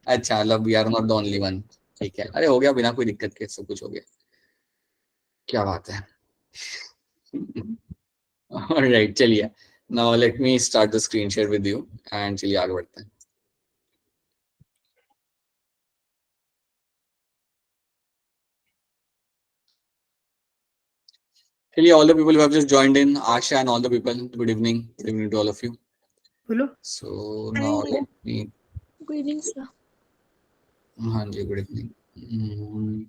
अच्छा, मतलब we are not the only one. ठीक है, अरे हो गया बिना कोई दिक्कत के, सब कुछ हो गया। क्या बात है। ऑलराइट, चलिए। Now let me start the screen share with you and चलिए आगे बढ़ते हैं। चलिए, all the people who have just joined in, Asha and all the people, good evening to all of you. बोलो। So now let me, good evening sir. हाँ जी, good evening.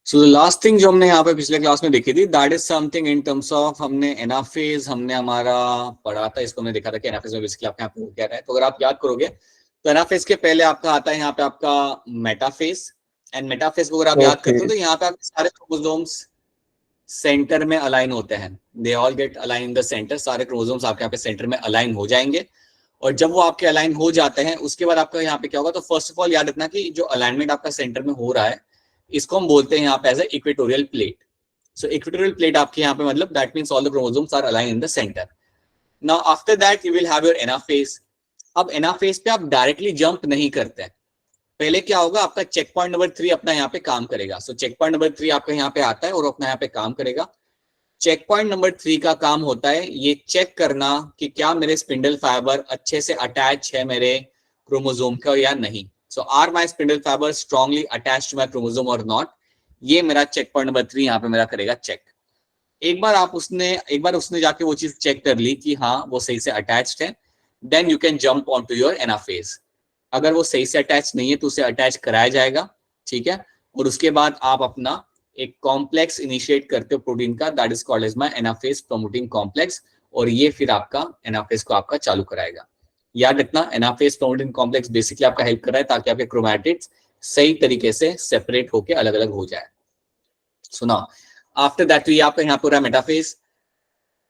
So the last thing जो हमने यहाँ पे पिछले class में देखी थी, that is something in terms of, हमने एनाफेज हमने हमारा पढ़ा था, इसको हमने देखा था कि एनाफेज में बेसिकली आपके यहाँ पे क्या है। तो अगर आप याद करोगे तो एनाफेज के पहले आपका आता है यहाँ पे आपका मेटाफेज। एंड मेटाफेज को अगर आप याद करते हो तो यहाँ पे आपके सारे क्रोमोसोम्स सेंटर में अलाइन होते हैं। They all get align in the centre, सारे क्रोमोसोम्स आपके यहाँ पे सेंटर में अलाइन हो जाएंगे। और जब वो आपके अलाइन हो जाते हैं उसके बाद आपका यहाँ पे क्या होगा, तो फर्स्ट ऑफ ऑल याद रखना कि जो अलाइनमेंट आपका सेंटर में हो रहा है इसको हम बोलते हैं यहाँ पे as equatorial plate. So equatorial plate आपके यहाँ पे मतलब that means all the chromosomes are align in the centre. Now after that you will have your anaphase. अब एनाफेज पे आप डायरेक्टली जंप नहीं करते हैं, पहले क्या होगा, आपका चेक पॉइंट नंबर 3 अपना यहाँ पे काम करेगा। सो चेक पॉइंट नंबर 3 आपका यहाँ पे आता है और अपना यहाँ पे काम करेगा। चेक पॉइंट नंबर 3 का काम होता है ये चेक करना कि क्या मेरे स्पिंडल फाइबर अच्छे से अटैच है मेरे क्रोमोसोम का या नहीं। So are my spindle fibre strongly attach to my chromosome और नॉट, ये मेरा चेक पॉइंट नंबर 3 यहाँ पे मेरा करेगा चेक। एक बार उसने जाके वो चीज चेक कर ली कि हाँ वो सही से अटैच्ड है, then you can jump on to your anaphase. अगर वो सही से अटैच नहीं है तो उसे अटैच कराया जाएगा, ठीक है। और उसके बाद आप अपना एक कॉम्प्लेक्स इनिशिएट करते हो प्रोटीन का, that is called as my anaphase promoting complex, और ये फिर आपका एनाफेज को आपका चालू कराएगा। याद रखना, एनाफेज प्रमोटिंग कॉम्प्लेक्स बेसिकली आपका हेल्प कर रहा है ताकि आपके क्रोमैटिड्स सही तरीके से सेपरेट होकर अलग अलग हो जाए। सुना, आफ्टर दैट तो ये आपका यहाँ पूरा metaphase,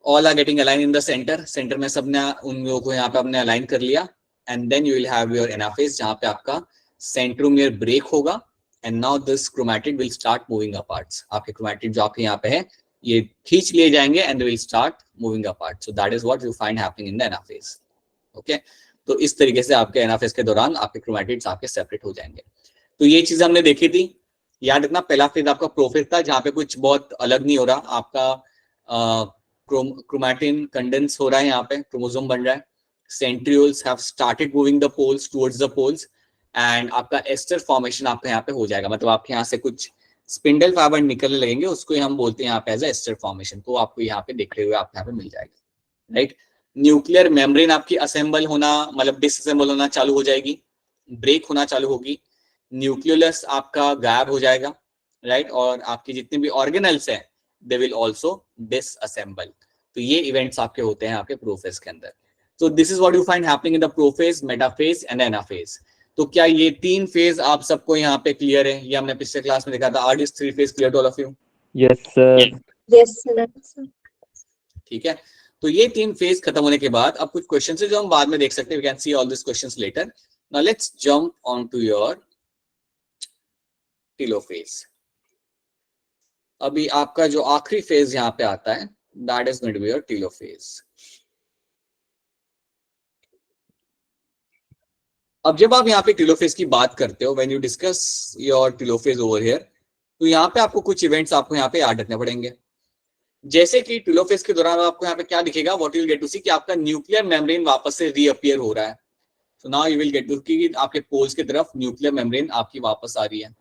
all are getting align in the centre, centre में सबने उन लोगों को यहाँ पे आपने अलाइन कर लिया। And then you will have your anaphase जहाँ पे आपका सेंट्रोमियर ब्रेक होगा। And now this chromatid will start moving apart. आपके क्रोमैटिड जो आपके यहाँ पे है ये खींच लिए जाएंगे and will start moving apart. So that is what you find happening in the anaphase. Okay, तो इस तरीके से आपके एनाफेज के दौरान आपके क्रोमैटिड्स आपके सेपरेट हो जाएंगे। तो ये चीज हमने देखी थी। याद रखना, पहला फेज आपका प्रोफेज था जहाँ पे कुछ बहुत अलग नहीं हो रहा, आपका क्रोमैटिन कंडेंस हो रहा है, यहाँ पे क्रोमोसोम बन रहा है, centrioles have started moving the poles towards the poles, and आपका एस्टर फॉर्मेशन आपका यहाँ पे हो जाएगा। मतलब आपके यहाँ से कुछ स्पिंडल फाइबर निकलने लगेंगे, उसको हम बोलते हैं यहाँ पे एज एस्टर फॉर्मेशन। तो आपको यहाँ पे देखते हुए आपको यहाँ पे मिल जाएगा, राइट। न्यूक्लियर मेम्ब्रेन आपकी असेंबल होना मतलब डिसअसेंबल होना चालू हो जाएगी, ब्रेक होना चालू होगी, न्यूक्लियोलस आपका गायब हो जाएगा, राइट। और आपकी जितने भी ऑर्गेनल्स हैं दे विल ऑल्सो डिसअसेंबल। तो ये इवेंट्स आपके होते हैं आपके प्रोफेज के अंदर। तो this is what you find happening in the prophase, metaphase and anaphase. तो क्या ये 3 फेज आप सबको यहाँ पे क्लियर है? ये हमने पिछले क्लास में देखा था। Are this 3 phase clear to all of you? Yes sir. Yes sir. ठीक है, तो ये 3 फेज खत्म होने के बाद अब कुछ क्वेश्चन है जो हम बाद में देख सकते हैं। We can see all this questions later. Now let's jump on to your telophase. अभी आपका जो आखिरी फेज यहाँ पे आता है that is going to be your telophase. अब जब आप यहाँ पे टेलोफेज की बात करते हो, when you discuss your telophase over here, तो यहाँ पे आपको कुछ इवेंट्स आपको यहाँ पे याद रखने पड़ेंगे। जैसे कि टेलोफेज के दौरान आपको यहाँ पे क्या दिखेगा, what you will get to see कि आपका न्यूक्लियर मेम्ब्रेन वापस से रीअपियर हो रहा है। So now you will get to कि आपके पोल्स की तरफ न्यूक्लियर मेम्ब्रेन आपकी वापस आ रही है,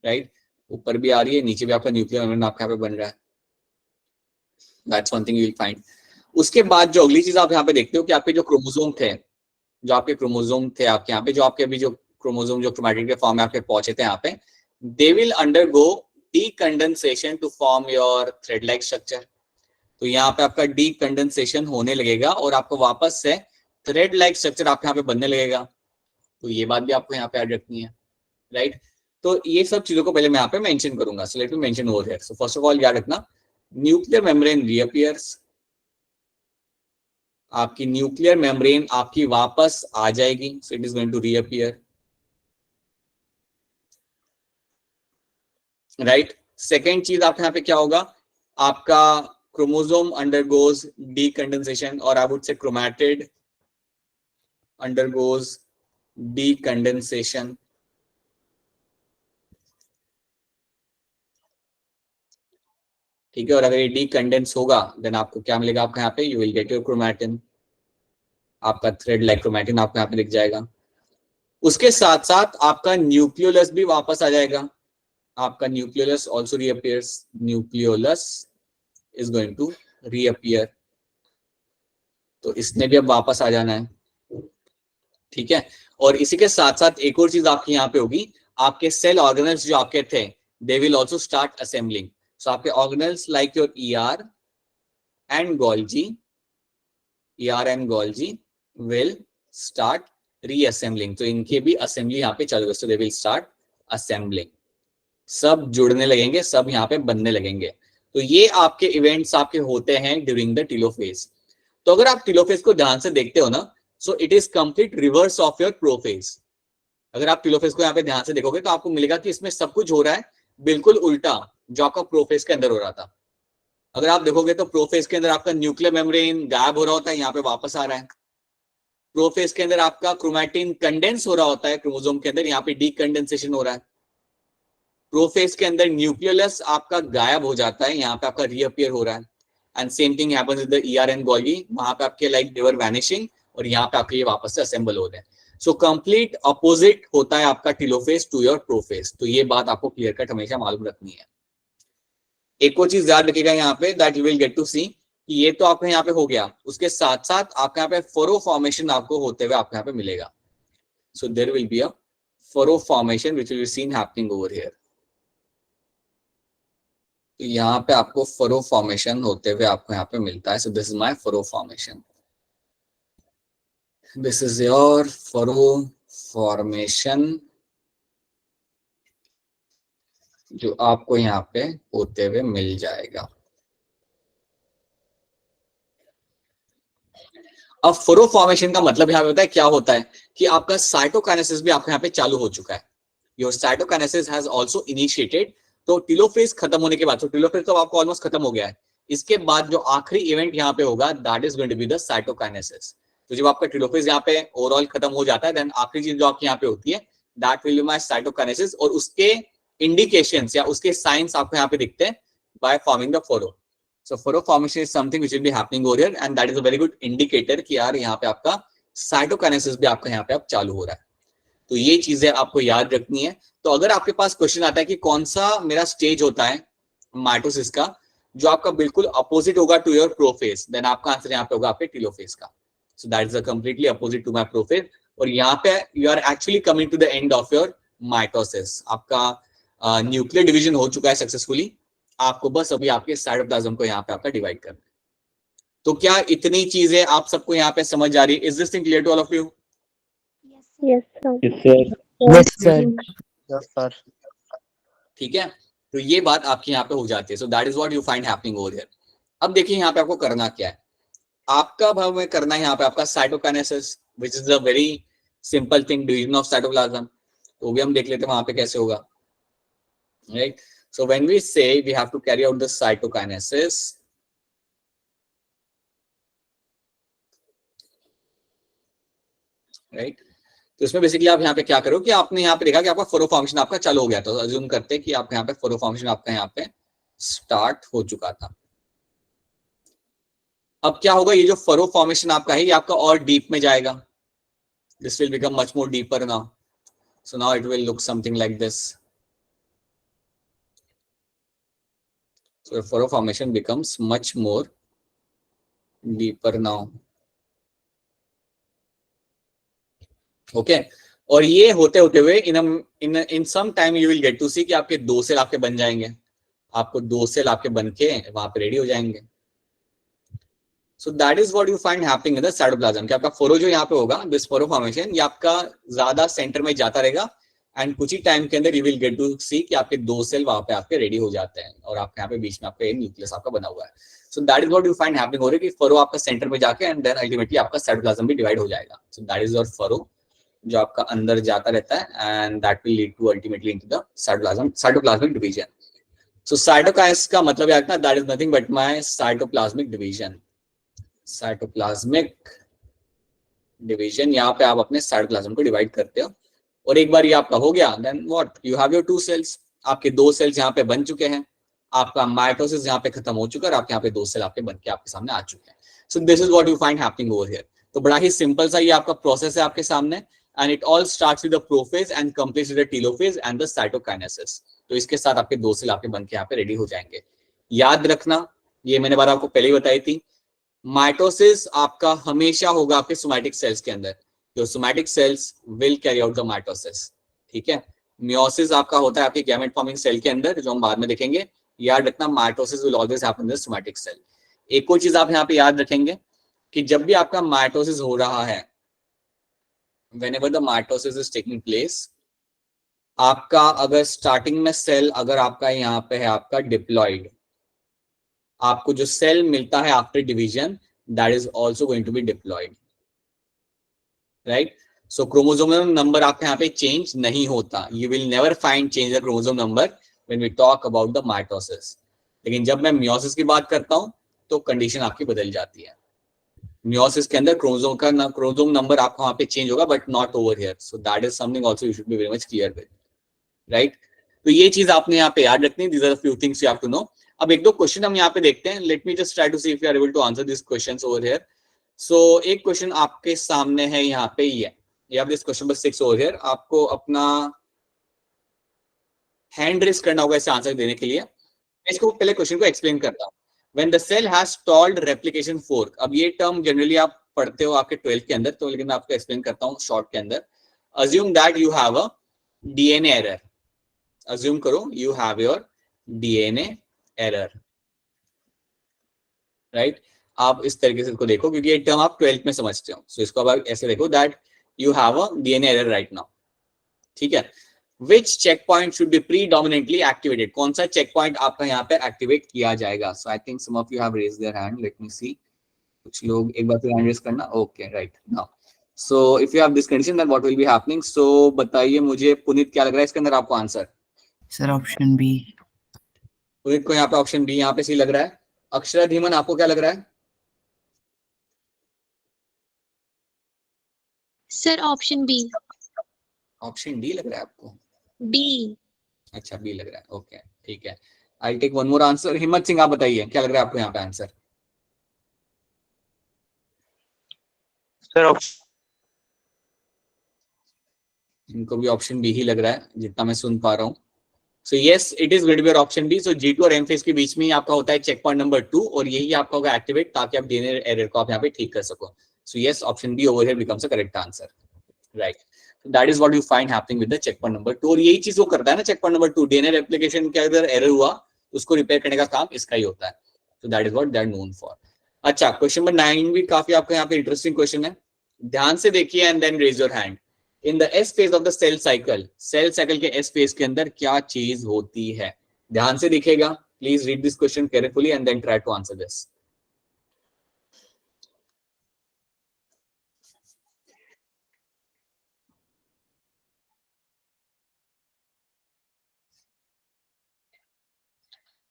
राइट। ऊपर भी आ रही है, नीचे भी आपका न्यूक्लियर मेम्ब्रेन आपके यहाँ पे बन रहा है। That's one thing you will find. उसके बाद जो अगली चीज आप यहाँ पे देखते हो कि आपके जो क्रोमोसोम थे, आपके यहाँ पे जो आपके अभी जो क्रोमोसोम जो क्रोमैटिड के फॉर्म में आपके पहुंचे थे यहाँ पे, they will undergo decondensation to form your thread like structure. तो यहाँ पे आपका डीकंडेंसेशन होने लगेगा और आपको वापस से थ्रेड लाइक स्ट्रक्चर आपके यहाँ पे बनने लगेगा। तो ये बात भी आपको यहाँ पे याद रखनी है, राइट। तो ये सब चीजों को पहले मैं यहाँ पे मेंशन करूंगा। So let me mention over here. So first of all याद रखना, न्यूक्लियर मेम्ब्रेन रीअपियर्स, आपकी न्यूक्लियर मेम्ब्रेन आपकी वापस आ जाएगी। So it is going to reappear. Right. Second चीज आपके यहाँ पे क्या होगा, आपका क्रोमोसोम अंडरगोज डीकंडेंसेशन, और I would say chromatid undergoes डीकंडेंसेशन। ठीक है, और अगर ये डीकंडेंस होगा देन आपको क्या मिलेगा आपका यहाँ पे, you will get your chromatin, आपका थ्रेड लाइक क्रोमैटिन आपको यहाँ पे दिख जाएगा। उसके साथ साथ आपका न्यूक्लियोलस भी वापस आ जाएगा, आपका nucleolus also reappears, nucleolus is going to reappear, तो इसने भी अब वापस आ जाना है। ठीक है, और इसी के साथ साथ एक और चीज आपकी यहाँ पे होगी, आपके सेल ऑर्गेनल्स जो आपके थे they will also start assembling. So आपके organelles like your ER and Golgi, ER and Golgi will start reassembling, तो इनके भी असेंबली यहाँ पे चल रही है, so they will start assembling, सब जुड़ने लगेंगे, सब यहाँ पे बनने लगेंगे। तो ये आपके इवेंट्स आपके होते हैं ड्यूरिंग द टेलोफेज। तो अगर आप टेलोफेज को ध्यान से देखते हो ना, सो it is complete reverse of your prophase. अगर आप टेलोफेज को यहाँ पे ध्यान से देखोगे तो आपको मिलेगा कि इसमें सब कुछ हो रहा है बिल्कुल उल्टा जो आपका प्रोफेज के अंदर हो रहा था। अगर आप देखोगे तो प्रोफेज के अंदर आपका न्यूक्लियर मेम्ब्रेन गायब हो रहा होता है, यहाँ पे वापस आ रहा है। प्रोफेज के अंदर आपका क्रोमैटिन कंडेंस हो रहा होता है क्रोमोसोम के अंदर, यहाँ पे डीकंडेंसेशन हो रहा है। प्रोफेज के अंदर न्यूक्लियोलस आपका गायब हो जाता है, यहाँ पे आपका रीअपियर हो रहा है। And same thing happens with the ER and Golgi, वहां पे आपके लाइक दे वर वैनिशिंग, और यहाँ पे आपके ये वापस से असेंबल हो रहे हैं। सो कंप्लीट अपोजिट होता है आपका टेलोफेज टू योर प्रोफेज, तो ये बात आपको क्लियर कट हमेशा मालूम रखनी है। एक और चीज याद रखिएगा यहाँ पे, that you will get to see कि ये तो आपके यहाँ पे हो गया, उसके साथ साथ आपके यहाँ पे फरो फॉर्मेशन आपको होते हुए आपके यहाँ पे मिलेगा। So there will be a furrow formation which will be seen happening over here. तो यहाँ पे आपको फरो फॉर्मेशन होते हुए आपको यहाँ पे मिलता है। So this is my furrow formation, this is your furrow formation जो आपको यहाँ पे होते हुए मिल जाएगा। अब फरो फॉर्मेशन का मतलब यहाँ पे होता है क्या होता है कि आपका साइटोकाइनेसिस भी आपके यहाँ पे चालू हो चुका है, your cytokinesis has also initiated. तो टेलोफेज खत्म होने के बाद, तो टेलोफेज तो आपको ऑलमोस्ट खत्म हो गया है, इसके बाद जो आखिरी इवेंट यहाँ पे होगा that is going to be the cytokinesis. तो जब आपका टेलोफेज यहाँ पे ओवरऑल खत्म हो जाता है देन आखिरी चीज जो आपकी यहाँ पे होती है that will be my cytokinesis, और उसके इंडिकेशंस या उसके साइंस आपको यहाँ पे दिखते हैं by forming the furrow. So furrow formation is something which will be happening over here and that is a very good indicator कि यार यहाँ पे आपका साइटोकाइनेसिस भी आपका यहाँ पे अब चालू हो रहा है। तो ये चीजें आपको याद रखनी है। तो अगर आपके पास क्वेश्चन आता है कि कौन सा मेरा स्टेज होता है माइटोसिस का जो आपका बिल्कुल अपोजिट होगा टू योर प्रोफेज, देन आपका आंसर यहाँ पे होगा आपके टेलोफेज का। So that is completely opposite to my prophase, और यहाँ पे you are actually coming to the end of your mitosis. आपका न्यूक्लियर डिवीजन हो चुका है सक्सेसफुली, आपको बस अभी आपके साइटोप्लाज्म को यहाँ पे आपका डिवाइड करना है। तो क्या इतनी चीजें आप सबको यहाँ पे समझ आ रही है? Is this thing clear to all of you? Yes, sir. Yes, sir. Yes, sir. ठीक है, तो ये बात आपकी यहाँ पे हो जाती है। So that is what you find happening over here. अब देखिए यहाँ पे आपको करना क्या है, आपका भाव में करना है यहाँ पे आपका cytokinesis which is a very simple thing, division of cytoplasm. तो भी हम देख लेते हैं वहां पे कैसे होगा, right. So when we say we have to carry out the cytokinesis, right? तो इसमें बेसिकली आप यहाँ पे क्या करो कि आपने यहाँ पे देखा कि आपका फरो फॉर्मेशन आपका चालू हो गया, तो अज्यूम करते हैं कि आप यहाँ पे फरो फॉर्मेशन आपका यहाँ पे स्टार्ट हो चुका था। अब क्या होगा, ये जो फरो फॉर्मेशन आपका है ये आपका और डीप में जाएगा, this will become much more deeper now. So now it will look something like this. So the furrow formation becomes much more deeper now. Okay, और ये होते होते हुए in some time you will get to see कि आपके 2 cell आपके बन जाएंगे, आपको 2 सेल आपके बन के वहां पे रेडी हो जाएंगे। So that is what you find happening in the cytoplasm कि आपका फरो जो यहाँ पे होगा, this furrow formation, ये आपका ज्यादा सेंटर में जाता रहेगा एंड कुछ ही टाइम के अंदर you will get to see कि आपके 2 सेल वहां पे आपके रेडी हो जाते हैं और आपके यहाँ पे बीच में आपका न्यूक्लियस आपका बना हुआ है। So that is what you find happening हो रहा है कि फरो आपका सेंटर में जाके एंड देन अल्टीमेटली आपका साइटोप्लाज्म भी डिवाइड हो जाएगा। So that is your furrow जो आपका अंदर जाता रहता है and that will lead to ultimately into the cytoplasmic division. So cytokinesis का मतलब याद रखना, that is nothing but my cytoplasmic division. Cytoplasmic division, यहाँ पे आप अपने साइटोप्लाज्म को डिवाइड करते हो, और एक बार ये आपका हो गया, then what, you have your 2 cells. आपके 2 सेल्स यहाँ पे बन चुके हैं, आपका माइटोसिस यहाँ पे खत्म हो चुका है, और आपके यहाँ पे 2 सेल आपके बन के आपके सामने आ चुके हैं। सो this is what you find happening over here. तो बड़ा ही सिंपल सा ये आपका प्रोसेस है आपके सामने, and it all starts with the prophase and completes with the telophase and the cytokinesis. तो इसके साथ आपके 2 सेल आपके बन के यहाँ पे रेडी हो जाएंगे। याद रखना, ये मैंने बात आपको पहले ही बताई थी, माइटोसिस आपका हमेशा होगा आपके सोमैटिक सेल्स के अंदर, जो somatic cells will carry out the mitosis, ठीक है। मियोसिस आपका होता है आपके गैमेट फॉर्मिंग सेल के अंदर, जो हम बाद में देखेंगे। याद रखना, mitosis will always happen in the somatic cell. एक और चीज आप यहाँ पे याद रखेंगे कि जब भी आपका माइटोसिस हो रहा है, whenever the mitosis is taking place, आपका अगर स्टार्टिंग में सेल अगर आपका यहाँ पे है आपका डिप्लॉइड, आपको जो सेल मिलता है after division, that is also going to be diploid, right. So chromosomal number आपके यहाँ पे चेंज नहीं होता, you will never find change the chromosome number when we talk about the mitosis. लेकिन जब मैं मियोसिस की बात करता हूं तो कंडीशन आपकी बदल जाती है। मियोसिस के अंदर क्रोमोसोम नंबर आपका वहां पे चेंज होगा, but not over here. So that is something also you should be very much clear with, right. तो ये चीज आपने यहाँ पे याद रखनी है, these are the few things you have to know. अब एक दो क्वेश्चन हम यहाँ पे देखते हैं, let me just try to see if you are able to answer this questions over here. So एक क्वेश्चन आपके सामने है यहाँ पे, ये have this question number 6 over here. आपको अपना हैंड रेस करना होगा इसे आंसर देने के लिए। इसको पहले क्वेश्चन को एक्सप्लेन करता हूँ। When the cell has stalled replication fork, अब ये टर्म जनरली आप पढ़ते हो आपके 12th के अंदर, तो लेकिन मैं आपको एक्सप्लेन करता हूँ शॉर्ट के अंदर। Assume that you have a DNA error. Assume करो you have your DNA error, right? आप इस तरीके से इसको देखो, क्योंकि ये टर्म आप 12th में समझते हो। So इसको आप ऐसे देखो that you have a DNA error right now, ठीक है। Which checkpoint should be predominantly activated? कौन सा checkpoint आपका यहाँ पे activate किया जाएगा? So I think some of you have raised their hand. Let me see. कुछ लोग एक बार फिर hand raise करना. Okay, right now. So if you have this condition, then what will be happening? So बताइए मुझे, पुनीत क्या लग रहा है इसके अंदर आपको answer? Sir option B. Puneet को यहाँ पे ऑप्शन बी यहाँ पे सी लग रहा है। अक्षरा धीमन आपको क्या लग रहा है? Sir option B. Option D लग रहा है आपको? बी। अच्छा, बी लग रहा है। ओके, ठीक है। I take one more answer. Himmat Singh आप बताइए क्या लग रहा है आपको यहाँ पे आंसर? सर इनको भी ऑप्शन बी ही लग रहा है जितना मैं सुन पा रहा हूँ। So yes, it is going to be option B. So G2 और M फेज के बीच में ही आपका होता है चेक पॉइंट नंबर 2, और यही आपका होगा एक्टिवेट, ताकि आप डीएनए एरर को आप यहाँ पे ठीक कर सको। So yes, option B over here becomes a correct answer, right. That is what you find happening with the check point number 2, और यही चीज वो करता है ना check point number 2, DNA replication के अगर एरर हुआ उसको रिपेयर करने का काम इसका ही होता है। So that is what they are known for. अच्छा, क्वेश्चन नंबर 9 भी काफी आपका यहाँ पे इंटरेस्टिंग क्वेश्चन है, ध्यान से देखिए and then raise your hand. In the S phase of the cell cycle के एस फेज के अंदर क्या चीज होती है? ध्यान से दिखेगा, please read this question carefully and then try to answer this.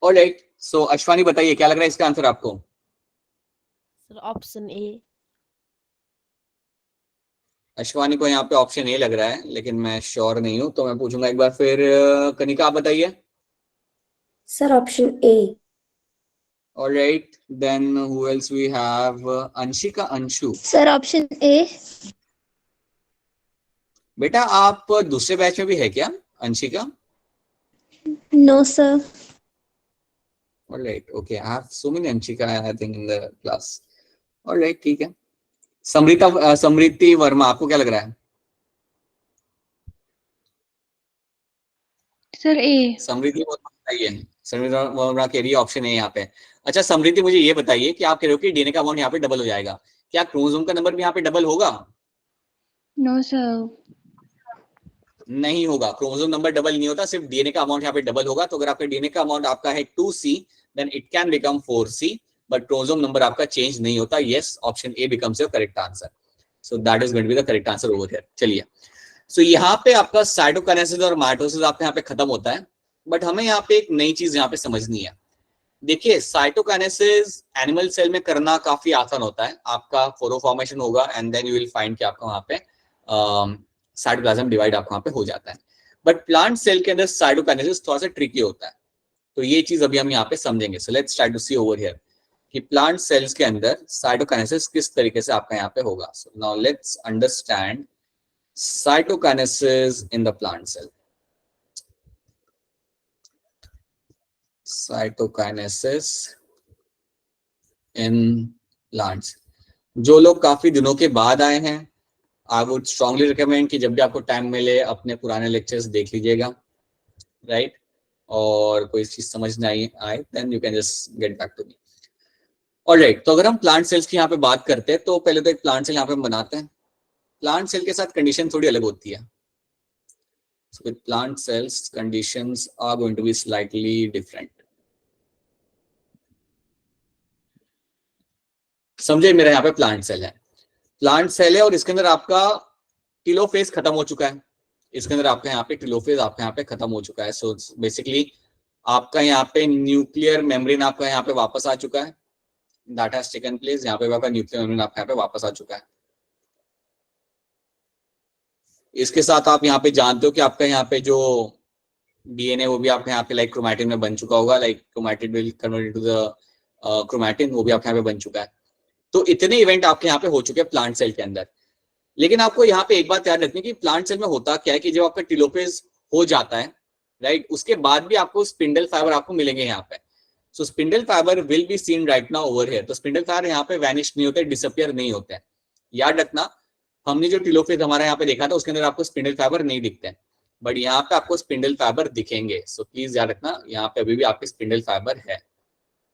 Alright, so Ashwani बताइए क्या लग रहा है इसका आंसर आपको? सर ऑप्शन ए। अश्वानी को यहाँ पे ऑप्शन ए लग रहा है, लेकिन मैं श्योर नहीं हूं, तो मैं पूछूंगा एक बार फिर। कनिका आप बताइए। Sir option A. Alright, then who else we have? Anshika, Anshu. Sir option A. बेटा आप दूसरे बैच में भी है क्या Anshika? No sir. Alright, okay, I have so many Anshika I think in the class. Alright, ठीक है। समृति वर्मा आपको क्या लग रहा है? सर ए। समृति वर्मा बताइए। समृति वर्मा कह रही है ऑप्शन ए यहाँ पे। अच्छा समृति, मुझे ये बताइए कि आप कह रहे हो कि डीएनए का अमाउंट यहाँ पे डबल हो जाएगा, क्या क्रोमोसोम का नंबर भी यहाँ पे डबल होगा? No sir. नहीं होगा, क्रोमोसोम नंबर डबल नहीं होता, सिर्फ डीएनए का अमाउंट यहाँ पे डबल होगा। तो अगर आपका डीएनए का अमाउंट आपका है 2C, then it can become 4C, but chromosome number आपका चेंज नहीं होता। Yes, option A becomes your correct answer. So that is going to be the correct answer over here. चलिए, सो यहाँ पे आपका साइटोकाइनेसिस और माइटोसिस आपका यहाँ पे खत्म होता है। बट हमें यहाँ पे एक नई चीज यहाँ पे समझनी है। देखिए साइटोकाइनेसिस एनिमल सेल में करना काफी आसान होता है। आपका फोरोफॉर्मेशन होगा and then you will find कि आपका वहाँ पे साइटोप्लाज्म डिवाइड आपका वहाँ पे हो जाता है। बट प्लांट सेल के अंदर साइटोकाइनेसिस थोड़ा सा ट्रिकी होता है, तो ये चीज अभी हम यहाँ पे समझेंगे। So let's try to see over here कि प्लांट सेल्स के अंदर साइटोकाइनेसिस किस तरीके से आपका यहाँ पे होगा। So now let's understand cytokinesis in the plant cell. Cytokinesis in plants. जो लोग काफी दिनों के बाद आए हैं, आई वुड स्ट्रांगली रिकमेंड कि जब भी आपको टाइम मिले अपने पुराने लेक्चर्स देख लीजिएगा, राइट? और कोई चीज समझ नहीं आए then you can just get back to me. Alright, तो अगर हम प्लांट सेल्स की यहाँ पे बात करते हैं तो पहले तो एक प्लांट सेल यहाँ पे हम बनाते हैं। प्लांट सेल के साथ कंडीशन थोड़ी अलग होती है। So with plant cells, conditions are going to be slightly different. समझे, मेरा यहाँ पे प्लांट सेल है, प्लांट सेल है और इसके अंदर आपका टेलोफेज खत्म हो चुका है। इसके अंदर आपका यहाँ पे टेलोफेज आपका यहाँ पे खत्म हो चुका है। सो बेसिकली आपका यहाँ पे न्यूक्लियर मेम्ब्रेन आपका यहाँ पे वापस आ चुका है। That has taken place. यहाँ पे आपका न्यूक्लियर मेम्ब्रेन आपका यहाँ पे वापस आ चुका है। इसके साथ आप यहाँ पे जानते हो कि आपका यहाँ पे जो डीएनए वो भी आपका यहाँ पे लाइक क्रोमैटिन में बन चुका होगा। Like chromatin will convert into the chromatin, वो भी आपके यहाँ पे बन चुका है। तो इतने इवेंट आपके यहाँ पे हो चुके हैं प्लांट सेल के अंदर। लेकिन आपको यहाँ पे एक बात याद रखनी है कि प्लांट सेल में होता क्या है कि जब आपका टेलोफेज हो जाता है, राइट, उसके बाद भी आपको स्पिंडल फाइबर आपको मिलेंगे यहाँ पे। So spindle fibre will be seen right now over here. तो स्पिंडल फाइबर यहाँ पे वैनिश नहीं होते, डिसअपियर नहीं होते हैं। याद रखना, हमने जो टेलोफेज हमारा यहाँ पे देखा था उसके अंदर आपको स्पिंडल फाइबर नहीं दिखते हैं, बट यहाँ पे आपको स्पिंडल फाइबर दिखेंगे। सो प्लीज याद रखना, यहाँ पे अभी भी आपके स्पिंडल फाइबर है।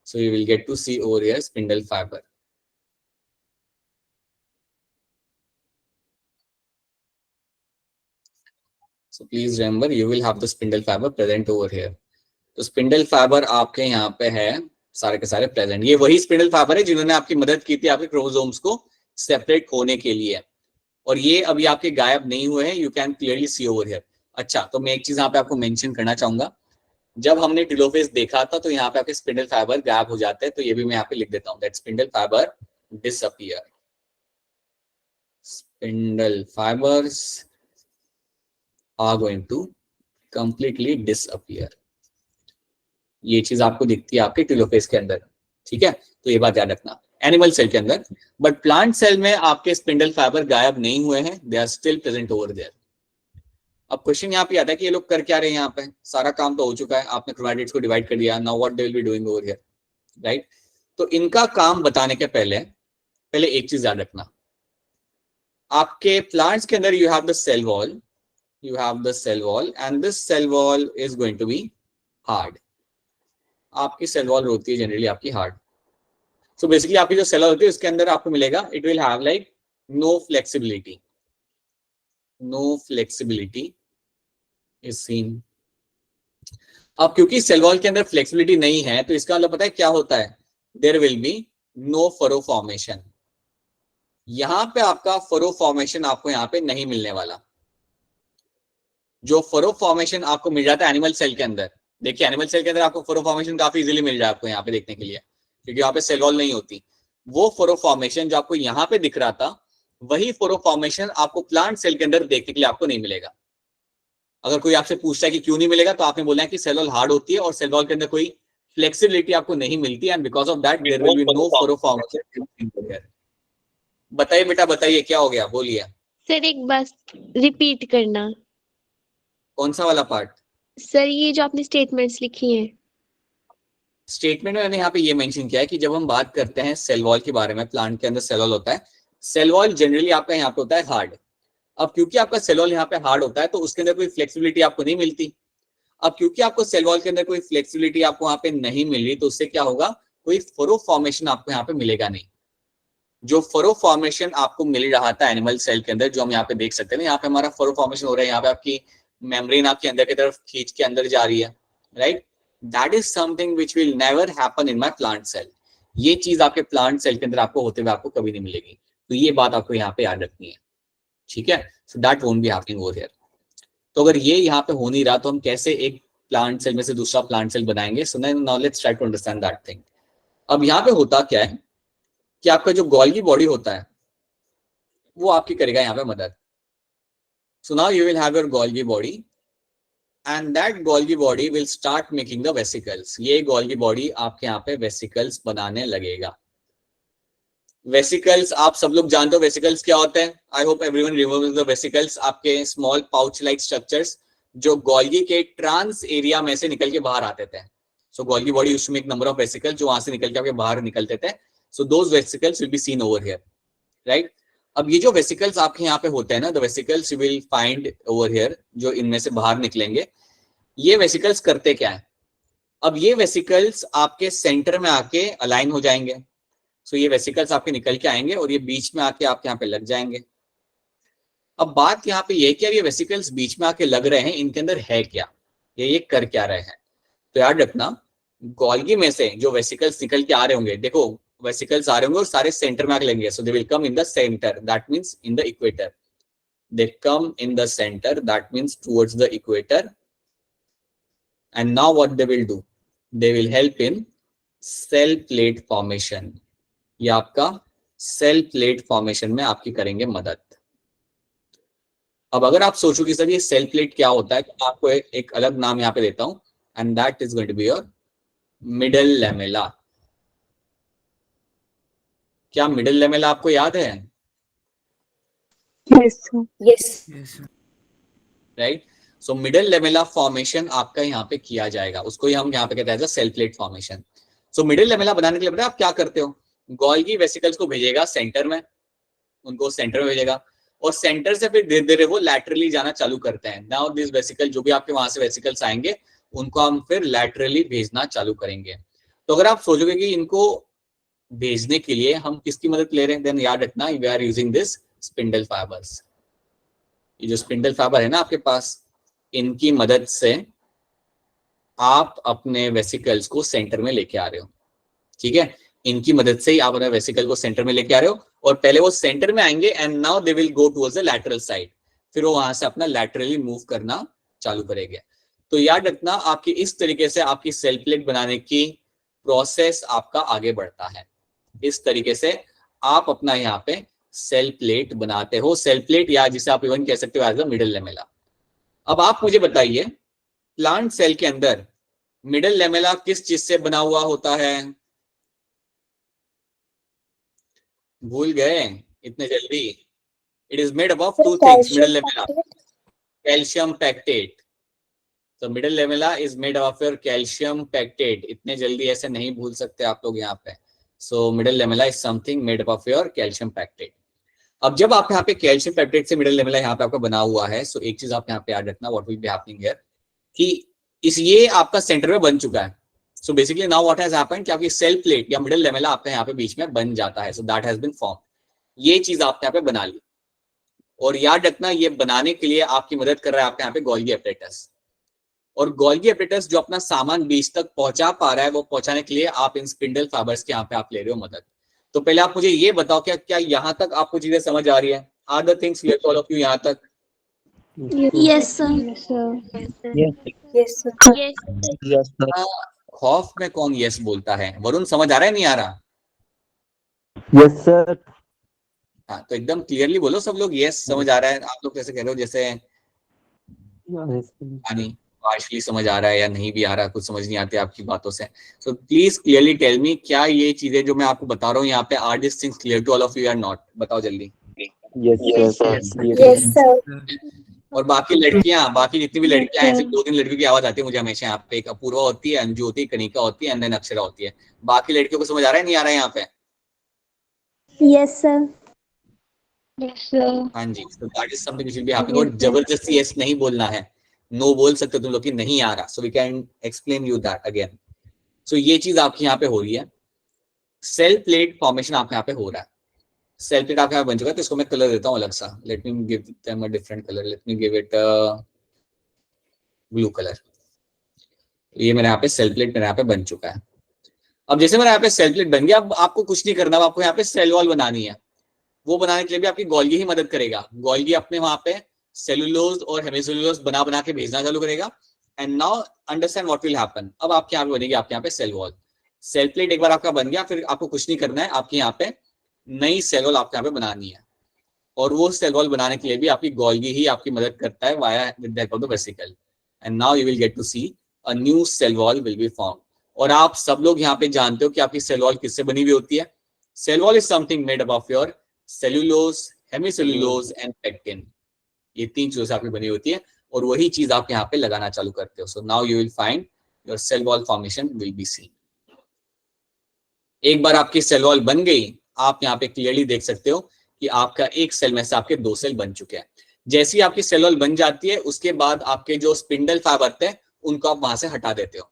So you will get to see over here spindle fibre. So please remember you will have the spindle fiber present over here. तो स्पिंडल फाइबर आपके यहाँ पे है सारे के सारे प्रेजेंट। ये वही स्पिंडल फाइबर है जिन्होंने आपकी मदद की थी आपके क्रोमोसोम्स को सेपरेट होने के लिए, और ये अभी आपके गायब नहीं हुए हैं। You can clearly see over here. अच्छा, तो मैं एक चीज यहाँ पे आपको मेंशन करना चाहूंगा। जब हमने टेलोफेज देखा था तो यहाँ पे आपके स्पिंडल फाइबर गायब हो जाते हैं, तो ये भी मैं यहाँ पे लिख देता हूँ, that spindle fibre disappear. Spindle fibres are going to completely disappear। ये चीज आपको दिखती है आपके टेलोफेज के अंदर, ठीक है? तो ये बात याद रखना एनिमल सेल के अंदर। बट प्लांट सेल में आपके स्पिंडल फाइबर गायब नहीं हुए हैं, they are still present over there. अब क्वेश्चन यहाँ पे आता है कि ये लोग कर क्या रहे हैं यहाँ पे? सारा काम तो हो चुका है, आपने क्रोमैटिड्स को डिवाइड कर दिया, now what they will be doing over here, right? तो इनका काम बताने के पहले एक चीज याद रखना, आपके प्लांट्स के अंदर you have the cell wall, you have the cell wall and this cell wall is going to be hard। आपकी सेल वॉल होती है जनरली आपकी हार्ड। सो बेसिकली आपकी जो सेल वॉल होती है उसके अंदर आपको मिलेगा it will have like no flexibility is seen. अब क्योंकि सेल वॉल के अंदर फ्लेक्सिबिलिटी नहीं है तो इसका मतलब पता है क्या होता है? There will be no furrow formation. यहां पे आपका फरो फॉर्मेशन आपको यहाँ पे नहीं मिलने वाला। जो फरो फॉर्मेशन आपको मिल जाता है एनिमल सेल के अंदर, देखिए एनिमल सेल के अंदर आपको फरो फॉर्मेशन काफी इजीली मिल जाए आपको यहाँ पे देखने के लिए, क्योंकि यहाँ पे सेल वॉल नहीं होती। वो फरो फॉर्मेशन जो आपको यहाँ पे दिख रहा था, वही फरो फॉर्मेशन आपको प्लांट सेल के अंदर देखने के लिए आपको नहीं मिलेगा। अगर कोई आपसे पूछता है कि क्यों नहीं मिलेगा, तो आपने बोलना है कि सेल वॉल हार्ड होती है और सेल वॉल के अंदर कोई फ्लेक्सिबिलिटी आपको नहीं मिलती, and because of that there will be no furrow formation. बताइए बेटा, बताइए क्या हो गया, बोलिए। सर एक बार रिपीट करना। कौन सा वाला पार्ट? सर ये जो आपने स्टेटमेंट्स लिखी हैं। स्टेटमेंट में मैंने यहाँ पे ये मेंशन किया है कि जब हम बात करते हैं सेल वॉल के बारे में, प्लांट के अंदर सेल वॉल होता है। सेल वॉल जनरली आपका यहाँ पे होता है हार्ड। अब क्योंकि आपका सेल वॉल यहाँ पे हार्ड होता है तो उसके अंदर कोई फ्लेक्सिबिलिटी आपको नहीं मिलती। अब क्योंकि आपको सेल वॉल के अंदर कोई फ्लेक्सिबिलिटी आपको यहाँ पे नहीं मिल रही, तो उससे क्या होगा? कोई फरो फॉर्मेशन आपको यहाँ पे मिलेगा नहीं। जो फरो फॉर्मेशन आपको मिल रहा था एनिमल सेल के अंदर, जो हम यहाँ पे देख सकते हैं, यहाँ पे हमारा फरो फॉर्मेशन हो रहा है, यहाँ पे आपकी मेम्ब्रेन आपके अंदर की तरफ खींच के अंदर जा रही है, right? That is something which will never happen in my plant cell. ये चीज आपके प्लांट सेल के अंदर आपको होते हुए आपको कभी नहीं मिलेगी। तो ये बात आपको यहाँ पे याद रखनी है, ठीक है? So that won't be happening over here. तो अगर ये यहाँ पे हो नहीं रहा तो हम कैसे एक प्लांट सेल में से दूसरा प्लांट सेल बनाएंगे. So now let's try to understand that thing. अब यहाँ पे होता क्या है कि आपका जो गोल्गी बॉडी होता है वो आपकी करेगा यहाँ पे मदद. सो now you will have your Golgi body and that Golgi body will start making the vesicles. ये गोल्गी बॉडी आपके यहाँ पे वेसिकल्स बनाने लगेगा. वेसिकल्स आप सब लोग जानते हो वेसिकल्स क्या होते हैं. I hope everyone remembers the vesicles. आपके स्मॉल पाउच लाइक स्ट्रक्चर्स जो गोल्गी के ट्रांस एरिया में से निकल के बाहर आते थे. So Golgi body used to make number of vesicles जो वहां से निकल के आपके बाहर निकलते थे. So those vesicles will be seen over here, right. अब ये जो वेसिकल्स आपके यहाँ पे होते हैं ना, the vesicles you will find over here, जो इनमें से बाहर निकलेंगे, ये वेसिकल्स करते क्या है. अब ये वेसिकल्स आपके सेंटर में आके अलाइन हो जाएंगे. सो ये वेसिकल्स आपके निकल के आएंगे और ये बीच में आके आपके यहाँ पे लग जाएंगे. अब बात यहाँ पे ये कि ये वेसिकल्स बीच में आके लग रहे हैं, इनके अंदर है क्या, ये कर क्या रहे हैं. तो याद रखना, गोल्गी में से जो वेसिकल्स निकल के आ रहे होंगे, देखो वेसिकल्स आ रहे होंगे और सारे सेंटर में आके लगेंगे. So they will come in the centre, that means in the equator. They come in the centre, that means towards the equator. And now what they will do, they will help in cell plate formation. ये आपका cell plate formation में आपकी करेंगे मदद. अब अगर आप सोचो कि सर ये सेल प्लेट क्या होता है, तो आपको एक अलग नाम यहाँ पे देता हूं, and that is going to be your middle lamella. क्या मिडल लेमेला आपको याद है? Yes. Yes, sir. Right. So middle lamella formation आपका यहाँ पे किया जाएगा, उसको ही हम यहाँ पे कहते हैं cell plate formation. So middle lamella बनाने के लिए पता है आप क्या करते हो, गोल्गी वेसिकल्स को भेजेगा सेंटर में, उनको सेंटर में भेजेगा और सेंटर से फिर धीरे धीरे वो लैटरली जाना चालू करते हैं. नाउ दिस वेसिकल, जो भी आपके वहां से वेसिकल्स आएंगे उनको हम फिर लैटरली भेजना चालू करेंगे. तो अगर आप सोचोगे कि इनको भेजने के लिए हम किसकी मदद ले रहे हैं, देन याद रखना we are using this spindle fibres. ये जो स्पिंडल फाइबर है ना आपके पास, इनकी मदद से आप अपने वेसिकल्स को सेंटर में लेके आ रहे हो. ठीक है, इनकी मदद से ही आप अपने वेसिकल को सेंटर में लेके आ रहे हो और पहले वो सेंटर में आएंगे and now they will go towards the lateral side. फिर वो वहां से अपना लैटरली मूव करना चालू करेंगे. तो याद रखना, आपकी इस तरीके से आपकी सेल प्लेट बनाने की प्रोसेस आपका आगे बढ़ता है. इस तरीके से आप अपना यहाँ पे सेल प्लेट बनाते हो. सेल प्लेट या जिसे आप इवन कह सकते हो एज अ मिडल लेमेला. अब आप मुझे बताइए, प्लांट सेल के अंदर मिडल लेमेला किस चीज से बना हुआ होता है? भूल गए इतने जल्दी? It is made up of two things. Middle lamella, calcium pectate. तो middle lamella is made of your calcium pectate. इतने जल्दी ऐसे नहीं भूल सकते आप लोग यहाँ पे. सो middle lamella is something made up of your calcium pectate. अब जब आप यहाँ पे कैल्शियम पैक्टेट से मिडल लेमेला यहाँ पे आपका बना हुआ है, सो एक चीज आप यहाँ पे याद रखना, what will be happening here, कि इस ये आपका सेंटर में बन चुका है. So basically now what has happened कि आपकी सेल प्लेट या मिडल लेमेला आपका यहाँ पे बीच में बन जाता है. So that has been form. ये चीज आपने यहाँ पे बना ली. और याद रखना, ये बनाने के लिए आपकी मदद कर रहा है आपके यहाँ पे गोल्गी एपरेटस. और गोल्गी एपरेटस जो अपना सामान बीच तक पहुंचा पा रहा है, वो पहुंचाने के लिए आप इन स्पिंडल फाइबर्स के यहाँ पे आप ले रहे हो मदद. तो पहले आप मुझे ये बताओ, क्या यहाँ तक आपको चीजें समझ आ रही है? Are the things clear to all of you यहाँ तक? Yes, sir. Yes, sir. Yes, sir. Yes. खौफ में कौन यस बोलता है? वरुण समझ आ रहा है नहीं आ रहा? Yes sir. हाँ, तो एकदम क्लियरली बोलो सब लोग, यस समझ आ रहा है. आप लोग कैसे कह रहे हो, जैसे यानी पार्शली समझ आ रहा है या नहीं भी आ रहा, कुछ समझ नहीं आती आपकी बातों से. So please clearly tell me, क्या ये चीजें जो मैं आपको बता रहा हूँ यहाँ पे, are this things clear to all of you are not? बताओ जल्दी. Yes sir. Yes, sir. और बाकी लड़कियां, बाकी जितनी भी लड़कियां हैं, सिर्फ 2-3 लड़कियों की आवाज आती है मुझे हमेशा यहाँ पे. एक अपूर्वा होती है, अंजू होती है, कनिका होती है, एंड देन अक्षरा होती है. बाकी लड़कियों को समझ आ रहा है नहीं आ रहा है यहाँ पे? Yes, sir. Yes, sir. हाँ जी. so that is something which will be happening. और जबरदस्ती यस नहीं बोलना है, नो बोल सकते तुम लोग कि नहीं आ रहा. So we can explain you that again. So ये चीज आपकी यहाँ पे हो रही है. सेल प्लेट फॉर्मेशन आपके यहाँ पे हो रहा है. सेल प्लेट आपके यहाँ बन चुका है, तो इसको मैं कलर देता हूँ अलग सा. Let me give them a different colour. Let me give it blew colour. ये मेरे यहाँ पे सेल प्लेट मेरे यहाँ पे बन चुका है. अब जैसे मेरे यहाँ पे सेल प्लेट बन गया, अब आपको कुछ नहीं करना, आपको यहाँ पे सेल वॉल बनानी है. वो बनाने के लिए भी आपकी गोल्गी ही मदद करेगा. गोल्गी अपने वहां पे सेलुलोज और हेमिसेलुलोज बना के भेजना चालू करेगा and now understand what will happen. अब आपके यहाँ पे बनेगी आपके यहाँ पे सेल वॉल। सेल प्लेट एक बार आपका बन गया, फिर आपको कुछ नहीं करना है, आपके यहाँ पे नई सेल वॉल आपके यहाँ पे बनानी है। और वो सेल वॉल बनाने के लिए भी आपकी गोल्गी ही आपकी मदद करता है via with the help of the vesicle. And now you will get to see a new cell wall will be form. और आप सब लोग यहाँ पे जानते हो कि आपकी सेल वॉल किससे बनी हुई होती है। Cell wall is something made up of your cellulose, hemicellulose and pectin. ये 3 चीजों से आपकी बनी होती है और वही चीज आप यहाँ पे लगाना चालू करते हो। So now you will find your cell wall formation will be seen. एक बार आपकी सेल वॉल बन गई, आप यहाँ पे क्लियरली देख सकते हो कि आपका एक सेल में से आपके 2 सेल बन चुके हैं। जैसी आपकी सेल वॉल बन जाती है, उसके बाद आपके जो स्पिंडल फाइबर थे उनको आप वहां से हटा देते हो।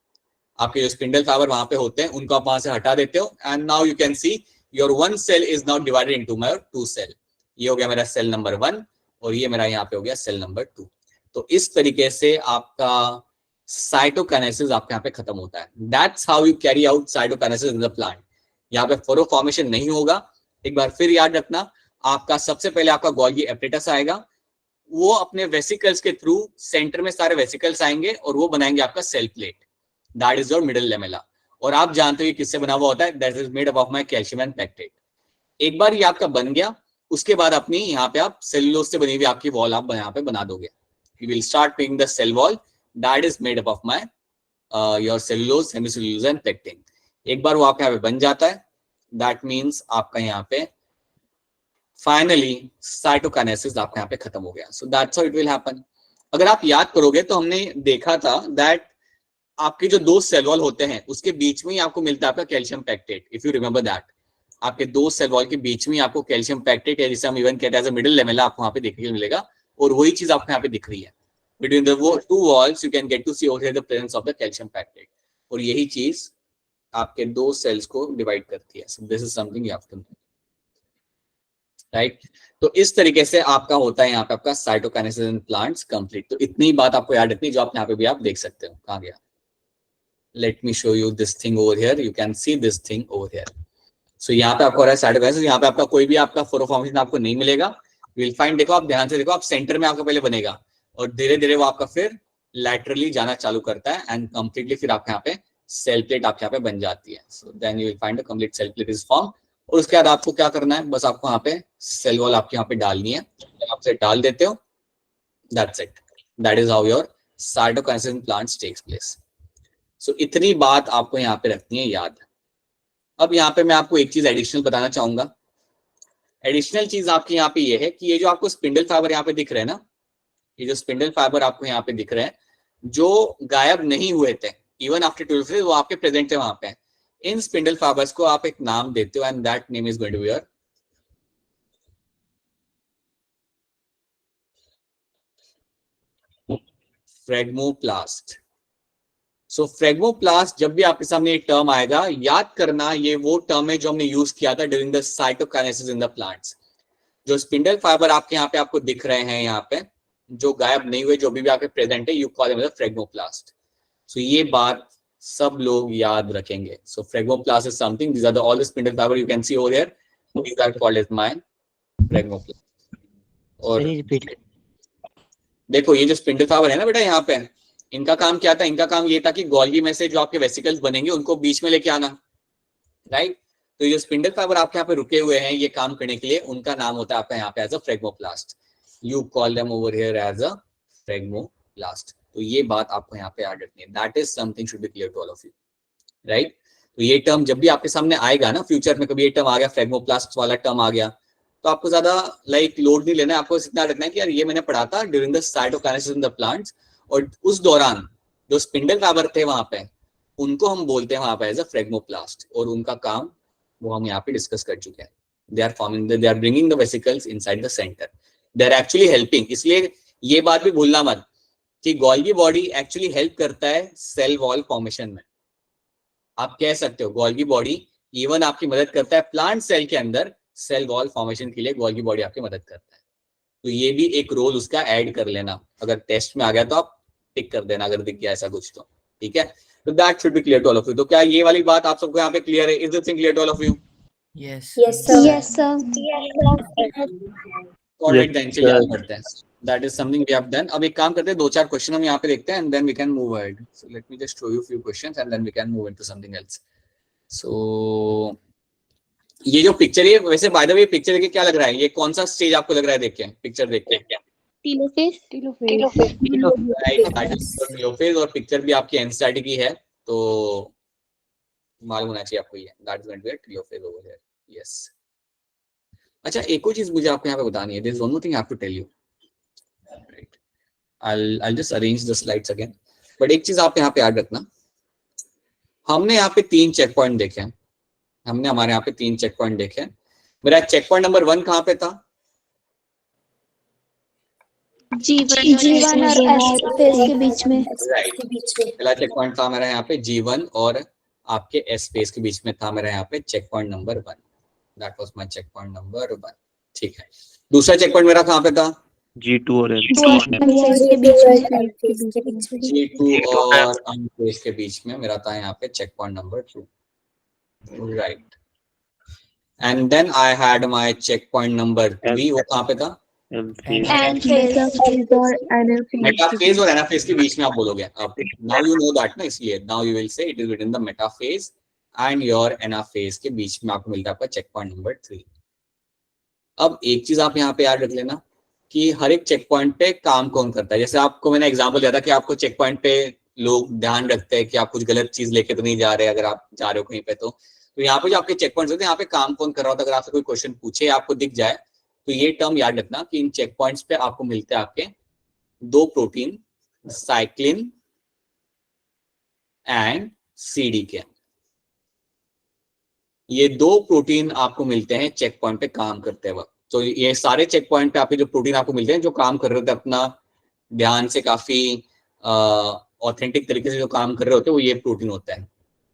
आपके जो स्पिंडल फाइबर वहां पे होते हैं उनको आप वहां से हटा देते हो। And now you can see your 1 cell is now divided into my 2 cell. ये हो गया मेरा सेल नंबर 1 और ये मेरा यहाँ पे हो गया सेल नंबर 2। तो इस तरीके से आपका साइटोकाइनेसिस आपके यहाँ पे खत्म होता है। That's how you carry out cytokinesis in the plant. यहाँ पे फोरो फॉर्मेशन नहीं होगा। एक बार फिर याद रखना, आपका सबसे पहले आपका गोल्गी एपरेटस आएगा, वो अपने वेसिकल्स के थ्रू सेंटर में सारे वेसिकल्स आएंगे और वो बनाएंगे आपका cell plate, that is your middle lamella. और आप जानते हो ये किससे बना हुआ होता है, that is made up of my calcium and pectate. एक बार ये आपका बन गया, उसके बाद अपनी यहाँ पे आप सेलुलोज से बनी हुई आपकी वॉल आप यहाँ पे बना दोगे। You will start making the cell wall that is made up of my your cellulose, hemicellulose and pectin. एक बार वो आपके यहाँ पे बन जाता है, दैट मीन्स आपका यहाँ पे फाइनली साइटोकाइनेसिस आपके यहाँ पे खत्म हो गया। So that's how it will happen. अगर आप याद करोगे तो हमने देखा था दैट आपके जो 2 सेल वॉल होते हैं उसके बीच में ही आपको मिलता है आपका calcium pectate. If you remember that, आपके 2 सेल वॉल के बीच में आपको कैल्शियम पेक्टेट या जिसे हम इवन कहते हैं एज अ मिडिल लेमेला आपको वहां पे देखने को मिलेगा। और वही चीज आपको यहाँ पे दिख रही है। Between the 2 walls you can get to see over here the presence of the calcium pectate. और यही चीज आपके 2 सेल्स को डिवाइड करती है। So this is something you have to know, right. तो इस तरीके से आपका होता है यहाँ पे आपका साइटोकाइनेसिस इन प्लांट्स कंप्लीट। तो इतनी बात आपको याद रखनी, जो आप यहाँ पे भी आप देख सकते हो। कहाँ गया? Let me show you this thing over here, you can see this thing over here. So यहाँ पे आपको हो रहा है साइटोकाइनेसिस। यहाँ पे आपका कोई भी आपका फोरोफॉर्मेशन आपको नहीं मिलेगा। विल फाइंड, देखो आप ध्यान से देखो, आप सेंटर में आपका पहले बनेगा और धीरे धीरे वो आपका फिर लैटरली जाना चालू करता है एंड कंप्लीटली फिर आपके यहाँ पे सेल प्लेट आपके यहाँ पे बन जाती है। So then you will find the complete cell plate is form. और उसके बाद आपको क्या करना है, बस आपको यहाँ पे सेल वॉल आपके यहाँ पे डालनी है। आप से डाल देते हो, that's it. That is how your cytokinesis in plants takes place. So इतनी बात आपको यहाँ पे रखनी है याद। अब यहाँ पे मैं आपको एक चीज एडिशनल बताना चाहूंगा। एडिशनल चीज आपकी यहाँ पे ये है कि ये जो आपको स्पिंडल फाइबर यहाँ पे दिख रहे हैं ना, ये जो स्पिंडल फाइबर आपको यहाँ पे दिख रहे हैं जो गायब नहीं हुए थे इवन आफ्टर 12 फेज, वो आपके प्रेजेंट है वहां पे। इन स्पिंडल फाइबर्स को आप एक नाम देते हो and that name is going to be your phragmoplast. So phragmoplast, जब भी आपके सामने एक टर्म आएगा, याद करना ये वो टर्म है जो हमने यूज किया था during the cytokinesis in the plants. जो स्पिंडल फाइबर आपके यहाँ पे आपको दिख रहे हैं, यहाँ पे जो गायब नहीं हुए, जो भी आपके प्रेजेंट है, you call them the phragmoplast. So ये बात सब लोग याद रखेंगे। So phragmoplast is something, these are the all the spindle fiber you can see over here, these are called as my फ्रेगमोप्लास्ट। और देखो ये जो स्पिंडल फाइबर है ना बेटा, यहाँ पे इनका काम क्या था? इनका काम ये था कि गोल्गी में से जो आपके वेसिकल्स बनेंगे उनको बीच में लेके आना, राइट। तो ये स्पिंडल फाइबर आपके यहाँ पे रुके हुए हैं ये काम करने के लिए, उनका नाम होता है आपका यहाँ पे as a phragmoplast. You call them over here as a phragmoplast. तो ये बात आपको यहाँ पे याद रखनी है। That is something should be clear to all of you, right. तो ये टर्म जब भी आपके सामने आएगा ना, फ्यूचर में कभी ये टर्म आ गया, फ्रेगमोप्लास्ट वाला टर्म आ गया, तो आपको ज्यादा लोड नहीं लेना है। आपको इतना रखना है कि यार ये मैंने पढ़ा था during the cytokinesis in the plants, और उस दौरान जो स्पिंडल फाइबर थे वहां पे, उनको हम बोलते हैं वहां पे एज अ फ्रेगमोप्लास्ट। और उनका काम वो हम यहाँ पे डिस्कस कर चुके हैं। They are bringing the vesicles inside the centre, they are actually helping. इसलिए ये बात भी भूलना मत कि गोल्गी बॉडी एक्चुअली हेल्प करता है सेल वॉल फॉर्मेशन में। आप कह सकते हो गोल्गी बॉडी इवन आपकी मदद करता है प्लांट सेल के अंदर सेल वॉल फॉर्मेशन के लिए, गोल्गी बॉडी आपकी मदद करता है। तो ये भी एक रोल उसका ऐड कर लेना, अगर टेस्ट में आ गया तो आप टिक कर देना अगर दिख गया ऐसा कुछ तो, ठीक है। तो that should be clear to all of you. तो क्या ये वाली बात आप सबको यहाँ पे क्लियर है? Is this thing clear to all of you? Yes. Yes, sir. Yes, sir. Alright, then चलिए आगे बढ़ते हैं। That is something we have done. अब एक काम करते हैं, 2-4 क्वेश्चन हम यहाँ पे देखते हैं and then we can move ahead. So let me just show you few questions and then we can move into something else. So ये जो पिक्चर है, वैसे बाय द वे पिक्चर देख के क्या लग रहा है, ये कौन सा स्टेज आपको लग रहा है देख के, पिक्चर देख के? टीलोफेज. टीलोफेज. और पिक्चर भी आपकी एनसीईआरटी की है तो मालूम होना चाहिए आपको ये. That is going to be telophase over here. Yes. अच्छा, एक और चीज मुझे आपको यहाँ पे बतानी है. There is one more thing I have to tell you. Right, I'll just arrange the slides again. But एक चीज आप यहाँ पे याद रखना, हमने यहाँ पे 3 चेक पॉइंट देखे हैं. हमने हमारे यहाँ पे 3 चेक पॉइंट देखे हैं. मेरा चेक पॉइंट नंबर 1 कहाँ पे था? G1 और S फेज के बीच में. राइट. पहला चेक पॉइंट था मेरा यहाँ पे G1 और आपके S फेज के बीच में था मेरा यहाँ पे check point number 1. That was my check point number 1. ठीक है. दूसरा चेक पॉइंट मेरा कहाँ पे था? G2 और फेज के बीच में. G2 और N फेज के बीच में मेरा था यहाँ पे check point number 2. Right. And then I had my check point number 3. वो कहाँ पे था? मेटाफेज और एनाफेज के बीच में आप बोलोगे. अब नाउ यू नो दैट ना, इसलिए now you will say it is with in the metaphase and your anaphase के बीच में आपको मिलता है आपका चेक पॉइंट नंबर 3. अब एक चीज आप यहाँ पे याद रख लेना कि हर एक चेक पॉइंट पे काम कौन करता है. जैसे आपको मैंने एग्जांपल दिया था कि आपको चेक पॉइंट पे लोग ध्यान रखते हैं कि आप कुछ गलत चीज लेके तो नहीं जा रहे अगर आप जा रहे हो कहीं पे. तो यहाँ पे जो आपके चेक पॉइंट्स होते हैं, यहाँ पे काम कौन कर रहा होता है. अगर आपसे कोई क्वेश्चन पूछे, आपको दिख जाए, तो ये टर्म याद रखना कि इन चेक पॉइंट्स पे आपको मिलते हैं आपके 2 प्रोटीन, साइक्लिन एंड CDK. ये 2 प्रोटीन आपको मिलते हैं चेक पॉइंट पे काम करते वक्त. तो ये सारे चेक पॉइंट पे आपके जो प्रोटीन आपको मिलते हैं जो काम कर रहे होते हैं अपना ध्यान से, काफी ऑथेंटिक तरीके से जो काम कर रहे होते हैं, वो ये प्रोटीन होता है.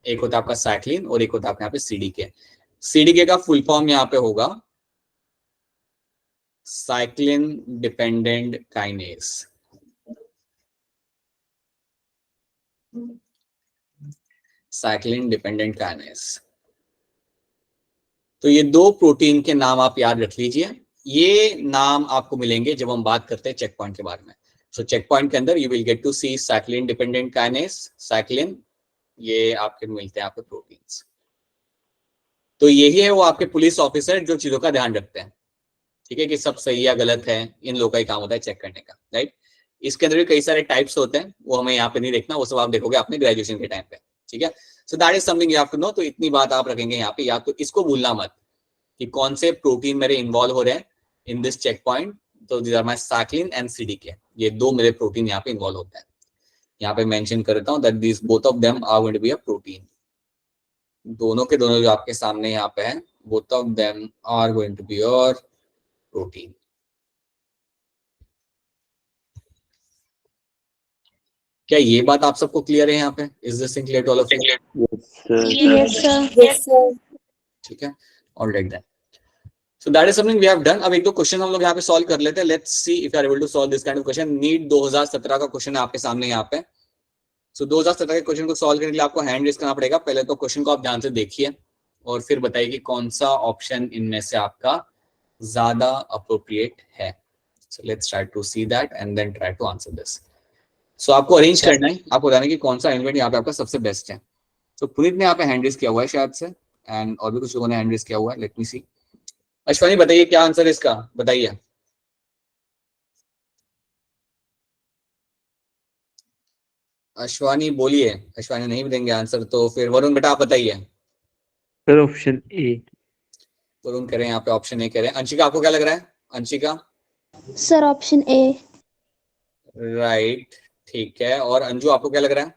एक होता है आपका साइक्लिन और एक होता है आपके यहाँ पे CDK. CDK का फुल फॉर्म यहाँ पे होगा cyclin dependent kinase. Cyclin dependent kinase. तो ये 2 प्रोटीन के नाम आप याद रख लीजिए. ये नाम आपको मिलेंगे जब हम बात करते हैं चेक पॉइंट के बारे में. सो चेक पॉइंट के अंदर you will get to see cyclin dependent kinase, cyclin, ये आपके मिलते हैं आपके प्रोटीन्स. तो यही है वो आपके पुलिस ऑफिसर जो चीजों का ध्यान रखते हैं. ठीक है, कि सब सही या गलत है, इन लोगों का ही काम होता है चेक करने का. राइट. इसके अंदर भी कई सारे टाइप्स होते हैं, वो हमें यहाँ पे नहीं देखना, वो सब आप देखोगे अपने ग्रेजुएशन के टाइम पे. ठीक है. So that is something you have to know. तो इतनी बात आप रखेंगे यहाँ पे, या तो इसको भूलना मत कि कौन से प्रोटीन मेरे इन्वॉल्व हो रहे हैं इन दिस चेक पॉइंट. तो these are my cyclin and CDK. ये 2 मेरे प्रोटीन यहाँ पे इन्वॉल्व होते हैं. यहाँ पे मेंशन करता हूँ that this both of them are going to be a protein. दोनों के दोनों जो आपके सामने यहाँ पे हैं, both of them are going to be your protein. क्या ये बात आप सबको क्लियर है यहाँ पे? Is this thing clear to all of you? Yes sir. ठीक है. Alright then. So that is something we have done. अब 1-2 क्वेश्चन हम लोग यहाँ पे सॉल्व कर लेते हैं. Let's see if you are able to solve this kind of question. NEET 2017 का क्वेश्चन है आपके सामने यहाँ पे. So 2017 के क्वेश्चन को सॉल्व करने के लिए आपको हैंड रेज करना पड़ेगा. पहले तो क्वेश्चन को आप ध्यान से देखिए और फिर बताइए कि कौन सा ऑप्शन इनमें से आपका ज्यादा अप्रोप्रिएट है. So let's try to see that and then try to answer this. So आपको अरेंज करना है, आपको बताना है कि कौन सा एलिमेंट यहाँ पे आपका सबसे बेस्ट है. तो पुनीत ने यहाँ पे हैंड रेज किया हुआ है शायद से, एंड और भी कुछ लोगों ने हैंड रेज किया हुआ है. लेट मी सी. अश्वानी बताइए क्या आंसर है इसका, बताइए. अश्वानी बोलिए. अश्वानी नहीं देंगे आंसर तो फिर वरुण बेटा आप बताइए. सर ऑप्शन ए. वरुण कह रहे हैं यहाँ पे ऑप्शन ए कह रहे हैं. अंशिका आपको क्या लग रहा है? अंशिका. सर ऑप्शन ए. राइट, ठीक है. और अंजू आपको क्या लग रहा है?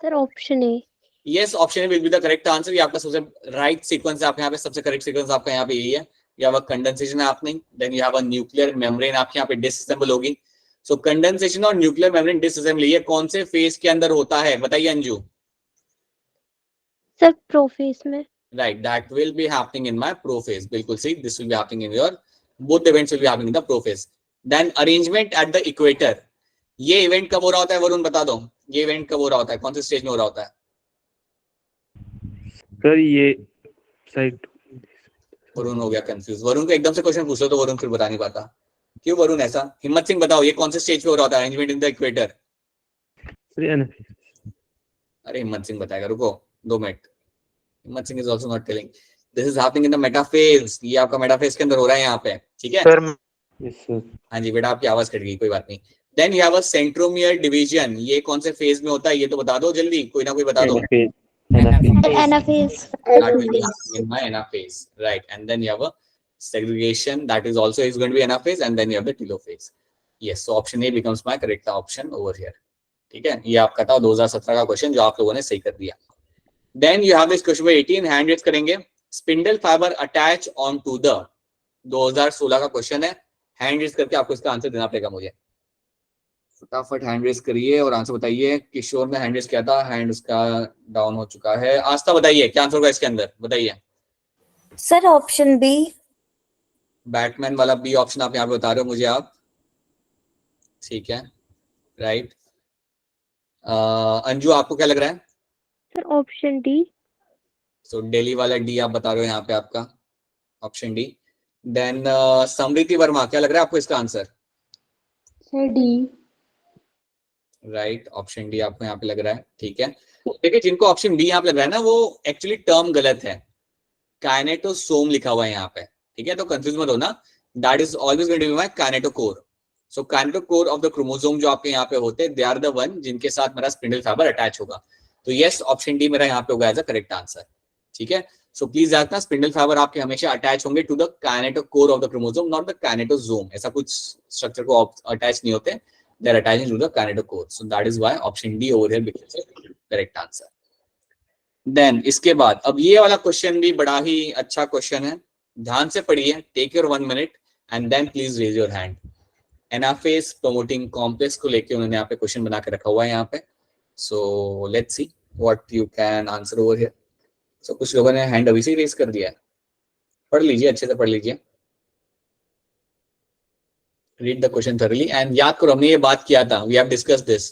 Sir option A. Yes, option A will be the correct answer. ये आपका सबसे राइट सीक्वेंस है. आपके यहाँ पे सबसे करेक्ट सीक्वेंस आपका यहाँ पे यही है. You have a condensation happening, then you have a nuclear membrane आपके यहाँ पे डिसअसेंबल होगी. सो कंडेंसेशन और न्यूक्लियर मेम्ब्रेन डिसअसेंबली ये कौन से फेज के अंदर होता है? बताइए अंजू. सर प्रोफेज में. Right, that will be happening in my prophase. बिल्कुल सही. This will be happening in your both the events will be happening in the prophase. Then arrangement at the equator. ये event कब हो रहा होता है वरुण बता दो. ये इवेंट कब हो रहा होता है, कौन से स्टेज में हो रहा होता है? सर ये साइड. वरुण हो गया कंफ्यूज. वरुण को एकदम से क्वेश्चन पूछ लो तो वरुण फिर बता नहीं पाता क्यों वरुण ऐसा? हिम्मत सिंह बताओ, ये कौन से स्टेज पे हो रहा था arrangement in the equator? Sir anaphase. अरे हिम्मत सिंह बताएगा, रुको 2 मिनट। हिम्मत Singh is also not telling. This is happening in the metaphase. ये आपका मेटाफेज के अंदर हो रहा है यहाँ पे, ठीक है सर यस सर। हाँ जी बेटा, आपकी आवाज कट गई, कोई बात नहीं। Then you have a centromere division. ये कौन से फेज में होता है ये तो बता दो जल्दी, कोई ना कोई बता दो। Anaphase. Anaphase. Anaphase. That will be happening in my anaphase, right? And then you have a segregation that is also is going to be anaphase, and then you have the telophase. Yes, so option A becomes my correct option over here. ठीक है, ये आपका था 2017 का question जो आप लोगों ने सही कर दिया। Then you have this question number 18, hand raise करेंगे। Spindle fibre attach on to the, 2016 का क्वेश्चन है, हैंड रेज करके आपको इसका आंसर देना पड़ेगा मुझे। फटाफट हैंड रेज करिए और आंसर बताइए। किशोर ने हैंड रेज किया था, हैंड उसका डाउन हो चुका है। आस्था बताइए क्या आंसर होगा इसके अंदर, बताइए। Sir option B. बैटमैन वाला बी ऑप्शन आप यहाँ पे बता रहे हो मुझे आप, ठीक है, राइट। अंजू आपको क्या लग रहा है? Sir option D. So daily वाला डी आप बता रहे हो यहाँ पे, आपका ऑप्शन डी। देन समृति वर्मा, क्या लग रहा है आपको इसका answer? Sir D. Right, option D आपको यहाँ पे लग रहा है, ठीक है। देखिए जिनको ऑप्शन बी यहाँ पे लग रहा है ना, वो एक्चुअली टर्म गलत है, काइनेटोसोम लिखा हुआ है यहाँ पे, ठीक है, तो कंफ्यूज मत होना। That is always going to be my kinetochore. So kinetochore of the chromosome जो आपके यहाँ पे होते हैं, दे आर द वन जिनके साथ मेरा स्पिंडल फाइबर अटैच होगा। तो यस, ऑप्शन डी मेरा यहाँ पे होगा एज अ करेक्ट आंसर, ठीक है। सो प्लीज याद रखना, स्पिंडल फाइबर आपके हमेशा अटैच होंगे to the kinetochore of the chromosome, not the kinetosome. ऐसा कुछ स्ट्रक्चर को अटैच नहीं होते, they are attaching to the kinetochore. So that is why option D over here becomes the correct answer. Then इसके बाद अब ये वाला क्वेश्चन भी बड़ा ही अच्छा क्वेश्चन है, ध्यान से पढ़िए। Take your 1 minute and then please raise your hand. Anaphase promoting complex को लेके उन्होंने यहाँ पे क्वेश्चन बना के रखा हुआ है यहाँ पे। So let's see what you can answer over here. So कुछ लोगों ने हैंड अभी से रेज कर दिया है, पढ़ लीजिए, अच्छे से पढ़ लीजिए। Read the question thoroughly and याद करो, हमने ये बात किया था, वी हैव डिस्कस दिस।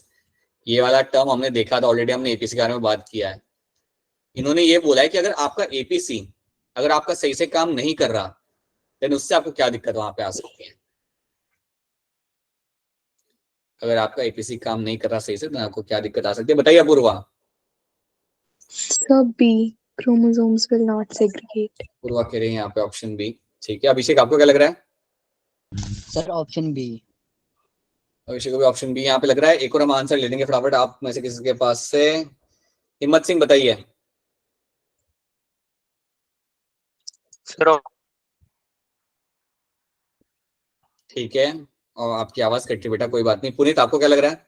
ये वाला टर्म हमने देखा था ऑलरेडी, हमने एपीसी के बारे में बात किया है। इन्होंने ये बोला है कि अगर आपका एपीसी अगर आपका सही से काम नहीं कर रहा, देन उससे आपको क्या दिक्कत वहां पे आ सकती है। अगर आपका एपीसी काम नहीं कर रहा सही से, तो आपको क्या दिक्कत आ सकती है, बताइए Apoorva. Sir B, chromosomes will not segregate. पूर्वा कह रहे हैं यहाँ पे ऑप्शन बी, ठीक है। अभिषेक आपको क्या लग रहा है? Sir option B. अभिषेक को भी ऑप्शन बी यहाँ पे लग रहा है। एक और हम आंसर ले लेंगे फटाफट आप में से किसी के पास से। हिम्मत सिंह बताइए। सर ठीक है, और आपकी आवाज कट रही बेटा, कोई बात नहीं। पुनीत आपको क्या लग रहा है?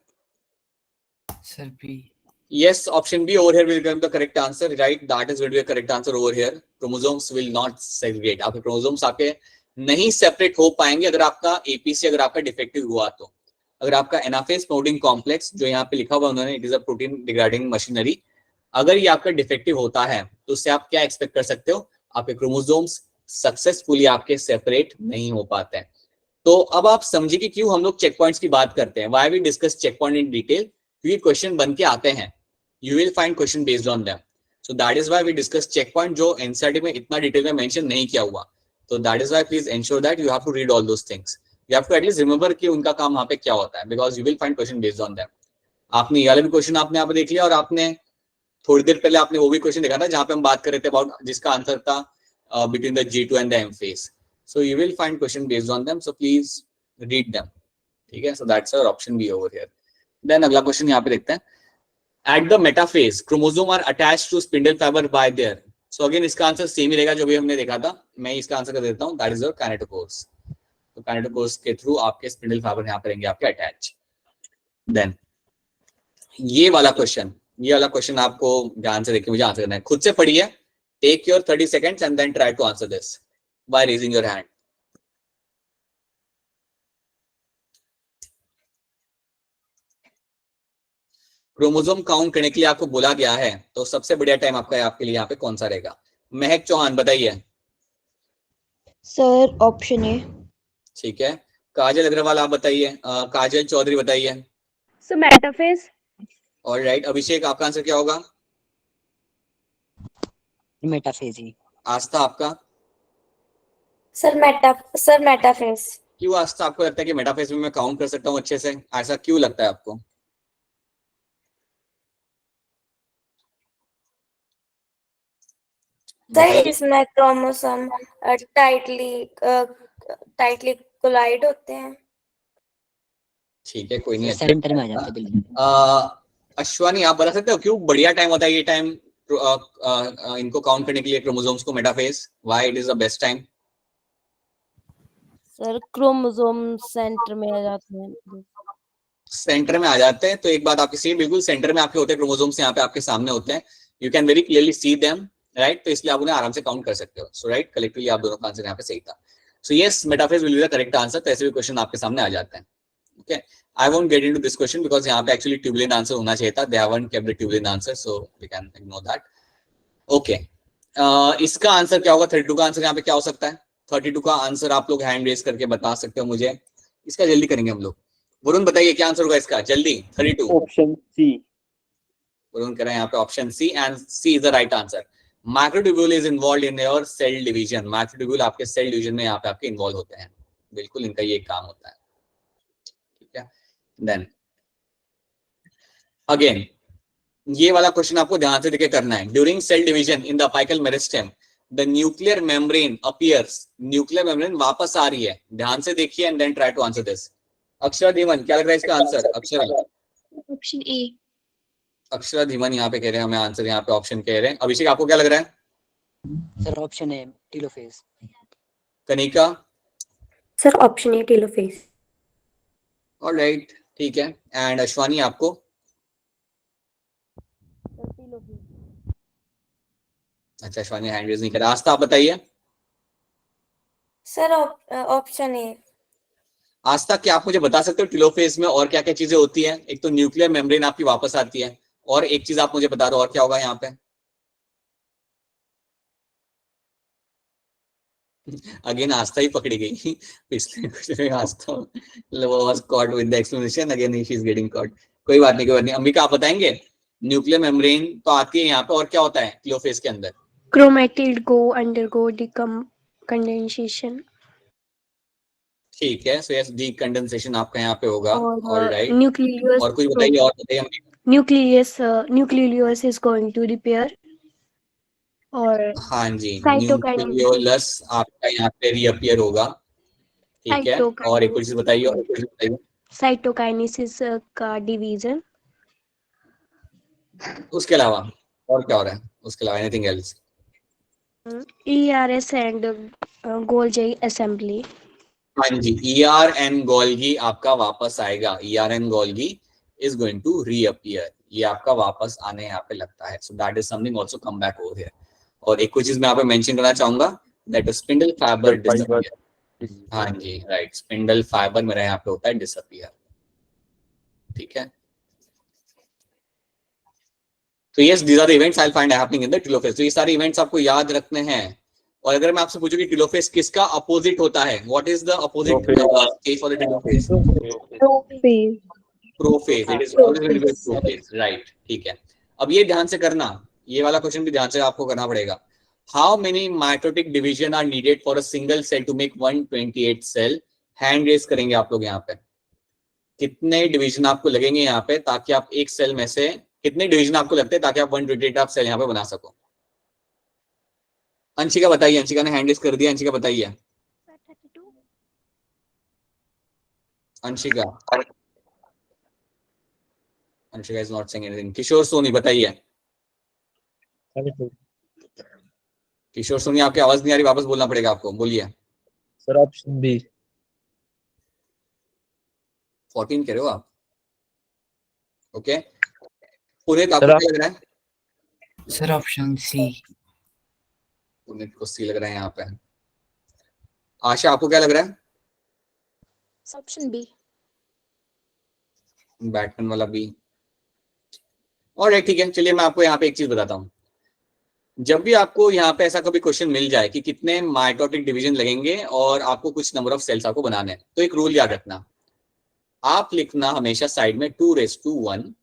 Sir B. Yes, option B over here will become the correct answer, right? That is going to be a correct answer over here. Chromosomes will not segregate. आपके chromosomes आपके नहीं सेपरेट हो पाएंगे अगर आपका एपीसी अगर आपका डिफेक्टिव हुआ तो। अगर आपका एनाफेज प्रोटीन कॉम्प्लेक्स जो यहाँ पे लिखा हुआ उन्होंने, it is a protein degrading machinery, अगर ये आपका डिफेक्टिव होता है तो उससे आप क्या एक्सपेक्ट कर सकते हो, आपके क्रोमोसोम्स सक्सेसफुली आपके सेपरेट नहीं हो पाते हैं। तो अब आप समझिए कि क्यों हम लोग चेक पॉइंट्स की बात करते हैं, why we discuss check point in detail, क्योंकि क्वेश्चन बन के आते हैं, you will find question based on them. So that is why we discuss checkpoint जो NCERT में इतना डिटेल में मेंशन नहीं किया हुआ। तो that is why please ensure that you have to read all those things. You have to at least remember कि उनका काम वहाँ पे क्या होता है, because you will find question based on them. आपने ये वाला भी क्वेश्चन आपने यहाँ पे देख लिया, और आपने थोड़ी देर पहले आपने वो भी क्वेश्चन देखा था जहाँ पे हम बात कर रहे थे अबाउट, जिसका आंसर था between the G2 and the M phase. So you will find question based on them. So please read them. ठीक है, so that's our option B over here. Then अगला क्वेश्चन यहाँ पे देखते हैं। At the metaphase, chromosome are attached to spindle fiber by there. So again इसका answer same ही रहेगा जो भी हमने देखा था। मैं इसका आंसर कर देता हूँ, that is your kinetochores. तो kinetochores के थ्रू आपके स्पिंडल फाइबर यहाँ पर रहेंगे आपके अटैच। Then ये वाला क्वेश्चन आपको ध्यान से देखिए, मुझे आंसर करना है, खुद से पढ़िए। Take your 30 seconds and then try to answer this by raising your hand. Chromosome count करने के लिए आपको बोला गया है, तो सबसे बढ़िया टाइम आपका आपके लिए यहाँ पे कौन सा रहेगा? महक चौहान बताइए। सर ऑप्शन ए। ठीक है, काजल अग्रवाल आप बताइए। काजल चौधरी बताइए। Sir metaphase. ऑलराइट, अभिषेक आपका आंसर क्या होगा? मेटाफेज ही। आस्था आपका? Sir metaphase. क्यों आस्था आपको लगता है कि मेटाफेज में मैं काउंट कर सकता हूँ अच्छे से? ऐसा क्यों लगता है आपको? सर इसमें क्रोमोसोम टाइटली कोलाइड होते हैं। ठीक है, कोई नहीं, सेंटर में आ जाते बिल्कुल। अश्वानी आप बता सकते हो क्यों बढ़िया टाइम होता है ये टाइम इनको काउंट करने के लिए, क्रोमोसोम्स को, metaphase? Why it is the best time? Sir chromosome centre में आ जाते हैं। सेंटर में आ जाते हैं, तो एक बात आपकी सही, बिल्कुल सेंटर में आपके होते हैं क्रोमोसोम्स, यहाँ पे आपके सामने होते हैं, you can very clearly see them, right? तो इसलिए आप उन्हें आराम से काउंट कर सकते हो। सो राइट, कलेक्टिवली आप दोनों का आंसर यहाँ पे सही था। So yes, metaphase will be the correct answer. तो ऐसे भी क्वेश्चन आपके सामने आ जाते हैं। Okay, I won't get into this question because यहाँ पे एक्चुअली ट्यूबुलेंट आंसर होना चाहिए था, they haven't kept the tubulin answer, so we can ignore that. Okay, इसका आंसर क्या होगा? 32 का आंसर यहाँ पे क्या हो सकता है? 32 का आंसर आप लोग हैंड रेज करके बता सकते हो मुझे। इसका जल्दी करेंगे हम लोग। वरुण बताइए क्या आंसर होगा इसका, जल्दी। 32 ऑप्शन सी। वरुण कह रहे हैं यहाँ पे option C, and C is the right answer. Microtubule is involve in your cell division. Microtubule आपके सेल डिवीजन में यहाँ पे आपके इन्वॉल्व होते हैं, बिल्कुल इनका ये काम होता है। ठीक है, देन अगेन ये वाला क्वेश्चन आपको ध्यान से देखे करना है। During cell division in the apical meristem the nuclear membrane appears. Nuclear membrane वापस आ रही है, ध्यान से देखिए and then try to answer this. Akshara Dhiman, क्या लग रहा है इसका answer? Akshara, option A. Akshara Dhiman यहाँ पे कह रहे हैं हमें आंसर, यहाँ पे ऑप्शन कह रहे हैं। अभिषेक आपको क्या लग रहा है? सर ऑप्शन ए टेलोफेज। कनिका? सर ऑप्शन ए टेलोफेज। ऑलराइट, ठीक है। एंड अश्वानी आपको? अच्छा, अश्वानी हैंड रेज नहीं करा। आस्था आप बताइए। सर ऑप्शन ए। आस्था, क्या आप मुझे बता सकते हो टेलोफेज में और क्या क्या चीजें होती हैं? एक तो न्यूक्लियर मेम्ब्रेन आपकी वापस आती है, और एक चीज आप मुझे बता दो और क्या होगा यहाँ पे? अगेन आस्था ही पकड़ी गई पिछले क्वेश्चन में। Aastha was caught with the explanation, again she is getting caught. कोई बात नहीं, कोई बात नहीं। अंबिका आप बताएंगे? न्यूक्लियर मेम्ब्रेन तो आती है यहाँ पे, और क्या होता है टेलोफेज के अंदर? Chromatid go undergo condensation. ठीक है, सो यस, डीकंडेंसेशन आपका यहाँ पे होगा। और ऑलराइट, nucleus और कुछ बताइए, और बताइए Ambika. nucleus is going to repair. और हाँ जी, cytokine न्यूक्लियोलस आपका यहाँ पे रीअपियर होगा। ठीक है, और एक और चीज बताइए, और एक और चीज बताइए। cytokinesis का डिवीजन। उसके अलावा और क्या हो रहा है? उसके अलावा anything else? ERS and Golgi assembly. हाँ जी, ER एंड गोल्गी आपका वापस आएगा। ER and Golgi is going to reappear, ये आपका वापस आने यहाँ पे लगता है। So that is something also come back over here. और एक चीज मैं यहाँ पे मेंशन करना चाहूंगा, दैट स्पिंडल फाइबर डिसअपियर। हाँ जी, राइट, स्पिंडल फाइबर मेरा यहाँ पे होता है डिसअपियर। ठीक है, तो yes, these are the events I will find happening in the telophase. तो ये सारे इवेंट्स आपको याद रखने हैं। और अगर मैं आपसे पूछूं कि टेलोफेज किसका अपोजिट होता है, what is the opposite stage for the telophase? Prophase. It is always prophase, right. ठीक है, अब ये ध्यान से करना, ये वाला क्वेश्चन भी ध्यान से आपको करना पड़ेगा। How many mitotic division are needed for a single cell to make 128 cell? Hand raise करेंगे आप लोग यहाँ पे। कितने डिवीजन आपको लगेंगे यहाँ पे, ताकि आप एक सेल में से, कितने डिवीजन आपको लगते हैं ताकि आप 128 आप सेल यहाँ पे बना सको? अंशिका बताइए, अंशिका ने हैंड रेज कर दिया, अंशिका बताइए। Anshika, Anshika is not saying anything. Kishore Soni बताइए। किशोर सोनी, आपकी आवाज नहीं आ रही, वापस बोलना पड़ेगा आपको, बोलिए। Sir option B. 14 कह रहे हो आप? ओके, पुनीत आपको क्या लग रहा है? Sir option C. पुनीत को सी लग रहा है यहाँ पे। आशा आपको क्या लग रहा है? Option B. बैटमैन वाला बी। और ठीक है, चलिए मैं आपको यहाँ पे एक चीज बताता हूँ। जब भी आपको यहाँ पे ऐसा कभी क्वेश्चन मिल जाए कि कितने माइटोटिक डिवीजन लगेंगे और आपको कुछ नंबर ऑफ सेल्स आपको बनाने हैं, तो एक रूल याद रखना, आप लिखना हमेशा साइड में 2⁻1।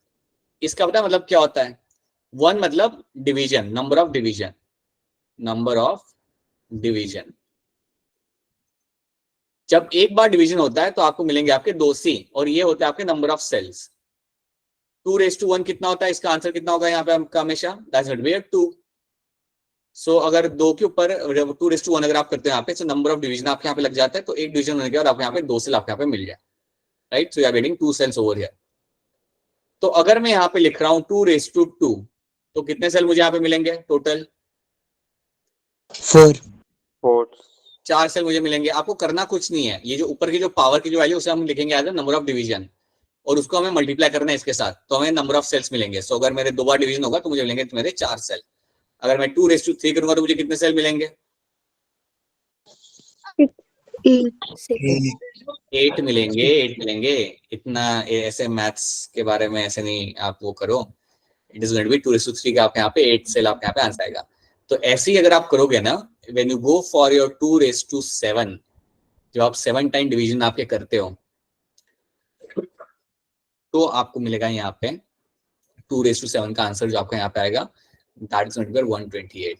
इसका पता मतलब क्या होता है? 1 मतलब division, number of division, number of division. जब एक बार डिवीजन होता है तो आपको मिलेंगे आपके 2c, और ये होता है आपके नंबर ऑफ सेल्स। 2:1 कितना होता है, इसका आंसर कितना होगा यहाँ पे आपका हमेशा, दैट्स गोइंग टू बी 2। सो अगर 2 के ऊपर 2:1 अगर आप करते हैं यहाँ पे, तो नंबर ऑफ डिवीजन आपके यहाँ पे लग जाता है, तो एक डिवीजन होने के बाद आपको यहाँ पे 2 सेल आपके यहाँ पे मिल जाए, right. So you are getting 2 cells over here. तो अगर मैं यहाँ पे लिख रहा हूँ 2:2, तो कितने सेल मुझे यहाँ पे मिलेंगे टोटल? 4 4 4 सेल मुझे मिलेंगे। आपको करना कुछ नहीं है, ये जो ऊपर की जो पावर की जो वैल्यू उसे हम लिखेंगे as a number of division, और उसको हमें मल्टीप्लाई करना है इसके साथ, तो हमें नंबर ऑफ सेल्स मिलेंगे। सो अगर मेरे 2 बार डिवीजन होगा तो मुझे मिलेंगे मेरे 4 सेल। अगर मैं 2:3 करूंगा तो मुझे कितने सेल मिलेंगे? 8 मिलेंगे, 8 मिलेंगे। इतना ऐसे मैथ्स के बारे में ऐसे नहीं आप वो करो। It is going to be 2:3 का आपके यहाँ पे 8 सेल आपके यहाँ पे आंसर आएगा। तो ऐसे ही अगर आप करोगे ना, when you go for your 2:7, जब आप 7 टाइम डिवीजन आपके करते हो, तो आपको मिलेगा यहाँ पे 2:7 का आंसर जो आपका यहाँ पे आएगा, दैट इज 128।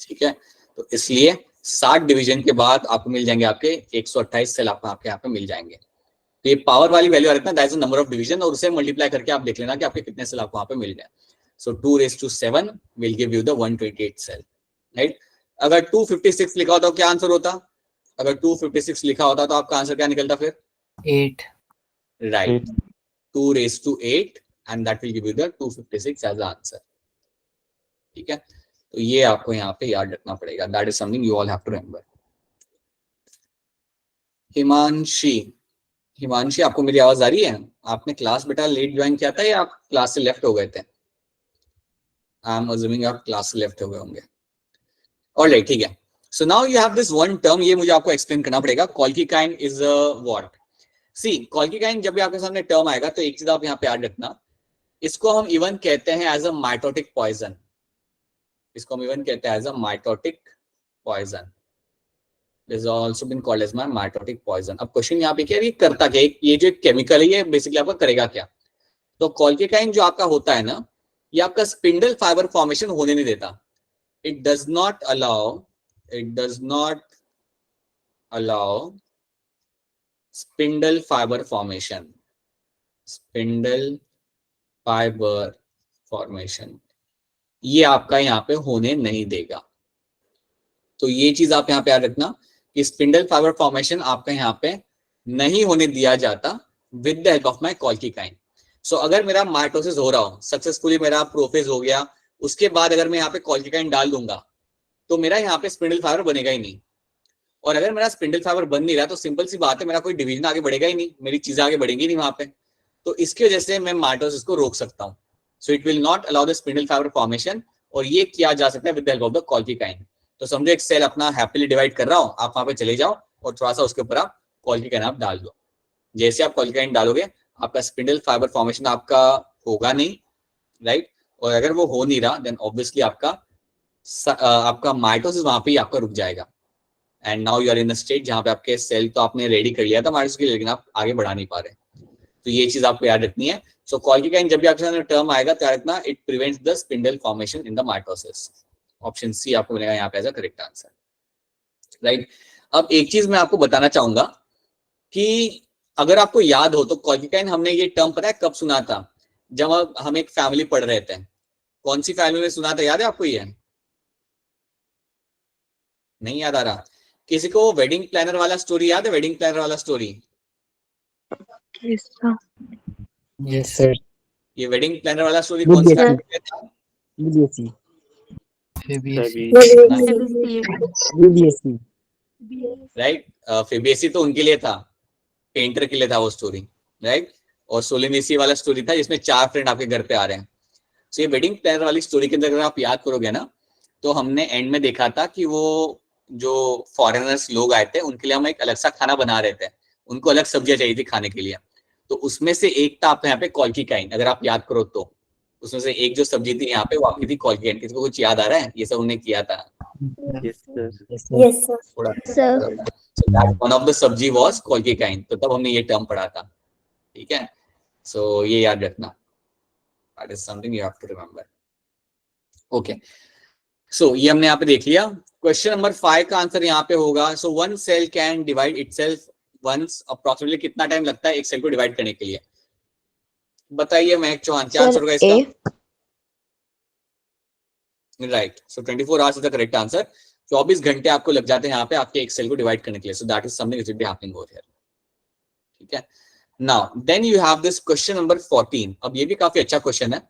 ठीक है, तो इसलिए 60 डिवीजन के बाद आपको मिल जाएंगे आपके 128 सेल आपके यहाँ पे मिल जाएंगे। तो ये पावर वाली वैल्यू आ रही है ना, that is the number of division, और उसे मल्टीप्लाई करके आप देख लेना कि आपके कितने सेल आपको वहाँ पे मिल जाए। So 2:7 will give you the 128 cell, right. अगर 256 लिखा होता तो क्या आंसर होता? अगर 256 लिखा होता तो आपका आंसर क्या निकलता फिर? 8 right, 2:8 and that will give you the 256 as the answer. ठीक है, तो ये आपको यहाँ पे याद रखना पड़ेगा, that is something you all have to remember. Himanshi, आपको मेरी आवाज आ रही है? आपने क्लास बेटा लेट ज्वाइन किया था या आप क्लास से लेफ्ट हो गए थे? आई एम अज्यूमिंग आप क्लास से लेफ्ट हो गए होंगे। ऑलराइट, ठीक है। So now you have this one term, ये मुझे आपको एक्सप्लेन करना पड़ेगा। कॉल्किकाइन इज व्हाट? सी, कॉल्किकाइन जब भी आपके सामने टर्म आएगा तो एक चीज आप यहाँ पे याद रखना, इसको हम इवन कहते हैं एज अ माइटोटिक पॉइजन। इसको हम इवन कहते हैं as a mitotic poison, is also been called as mitotic poison. अब क्वेश्चन यहाँ पे क्या है, ये करता क्या? ये जो केमिकल है ये बेसिकली आपका करेगा क्या? तो कॉल्किकाइन जो आपका होता है ना, ये आपका स्पिंडल फाइबर फॉर्मेशन होने नहीं देता। It does not allow spindle fibre formation, spindle fibre formation ये आपका यहाँ पे होने नहीं देगा। तो ये चीज आप यहाँ पे याद रखना कि स्पिंडल फाइबर फॉर्मेशन आपका यहाँ पे नहीं होने दिया जाता with the help of my colchicine. So अगर मेरा माइटोसिस हो रहा हो सक्सेसफुली, मेरा प्रोफेज हो गया, उसके बाद अगर मैं यहाँ पे कॉल्किकाइन डाल दूंगा तो मेरा यहाँ पे स्पिंडल फाइबर बनेगा ही नहीं। और अगर मेरा स्पिंडल फाइबर बन नहीं रहा तो सिंपल सी बात है, मेरा कोई डिवीजन आगे बढ़ेगा ही नहीं, मेरी चीजें आगे बढ़ेंगी नहीं वहां पे। तो इसकी वजह से मैं माइटोसिस को रोक सकता हूँ। So it will not allow the spindle fibre formation, और ये किया जा सकता है with the help of the colchicine. तो समझो एक सेल अपना हैप्पीली डिवाइड कर रहा हूँ, आप वहां पे चले जाओ और थोड़ा सा उसके ऊपर आप कॉल्किकाइन आप डाल दो। जैसे आप कॉल्किकाइन डालोगे आपका स्पिंडल फाइबर फॉर्मेशन आपका होगा नहीं, राइट। और अगर वो हो नहीं रहा देन ऑब्वियसली आपका माइटोसिस वहां पे आपका रुक जाएगा। And now you are in the state जहां पे आपके सेल तो आपने रेडी कर लिया था माइटोसिस के लिए, लेकिन आप आगे बढ़ा नहीं पा रहे। तो ये चीज आपको याद रखनी है। सो कॉल्किकाइन जब भी आपके सामने टर्म आएगा तो याद रखना, it prevents the spindle formation in the mitosis. Option C आपको मिलेगा यहाँ पे as a correct answer, right. अब एक चीज मैं आपको बताना चाहूंगा कि अगर आपको याद हो तो कॉल्किकाइन हमने ये टर्म पता है कब सुना था? जब हम एक फैमिली पढ़ रहे थे। कौन सी फैमिली में सुना था, याद है आपको? ये नहीं याद आ रहा किसी को? वेडिंग प्लानर वाला स्टोरी याद है? वेडिंग प्लानर वाला स्टोरी, यस सर। ये वेडिंग प्लानर वाला स्टोरी कौन सी फैमिली में था? राइट, फेबियसी तो उनके लिए था, पेंटर के लिए था वो स्टोरी, राइट। और सोलिनेसी वाला स्टोरी था जिसमें 4 फ्रेंड आपके घर पे आ रहे हैं। सो ये वेडिंग प्लानर वाली स्टोरी के अंदर अगर आप याद करोगे ना, तो हमने एंड में देखा था कि वो जो फॉरेनर्स लोग आए थे उनके लिए हम एक अलग सा खाना बना रहे थे, उनको अलग सब्जियां चाहिए थी खाने के लिए। तो उसमें से एक था आपके यहाँ पे कॉल्किकाइन, अगर आप याद करो तो उसमें से एक जो सब्जी थी यहाँ पे वो आपकी थी कॉल्किकाइन। किसी को कुछ याद आ रहा है? ये सब उन्होंने किया था। Yes, sir. One of the सब्जी वाज कॉल्किकाइन, तो तब हमने ये टर्म पढ़ा था। ठीक है, सो ये याद रखना, that is something you have to remember. Okay, so ये हमने यहाँ पे देख लिया। क्वेश्चन नंबर 5 का आंसर यहाँ पे होगा, so one cell can divide itself once, approximately कितना टाइम लगता है एक सेल को डिवाइड करने के लिए? बताइए महक चौहान, क्या आंसर होगा इसका? Right, so 24 hours is the correct answer. 24 घंटे आपको लग जाते हैं यहाँ पे आपके एक सेल को डिवाइड करने के लिए। So that is something which will be happening over here. ठीक है, now then you have this question number 14। अब ये भी काफी अच्छा क्वेश्चन है,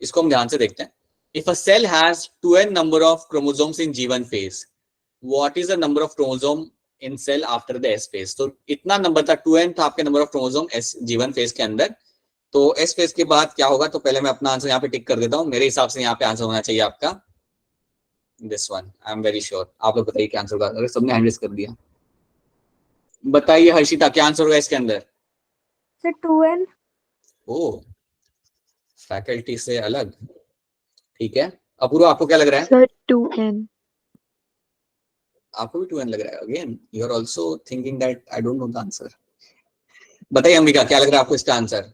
इसको हम ध्यान से देखते हैं। If a cell has 2n number of chromosomes in G1 phase, what is the number of chromosome in cell after the S phase? तो इतना नंबर था, 2n था आपके number of chromosome S G1 phase के अंदर। तो S phase के बाद क्या होगा? तो पहले मैं अपना आंसर यहाँ पे टिक कर देता हूँ। मेरे हिसाब से यहाँ पे आंसर होना चाहिए आपका this one. I am very sure. आप लोग बताइए क्या आंसर होगा। अगर सबने हैंड रेज कर दिया, बताइए हर्षिता क्या आंसर होगा इसके अंदर? Sir 2n। ओ, फैकल्टी से अलग। ठीक है, अपूर्व आपको क्या लग रहा है? Sir 2n। आपको भी 2n लग रहा है? Again you are also thinking that I don't know the answer. बताइए अंबिका क्या लग रहा है आपको इसका आंसर?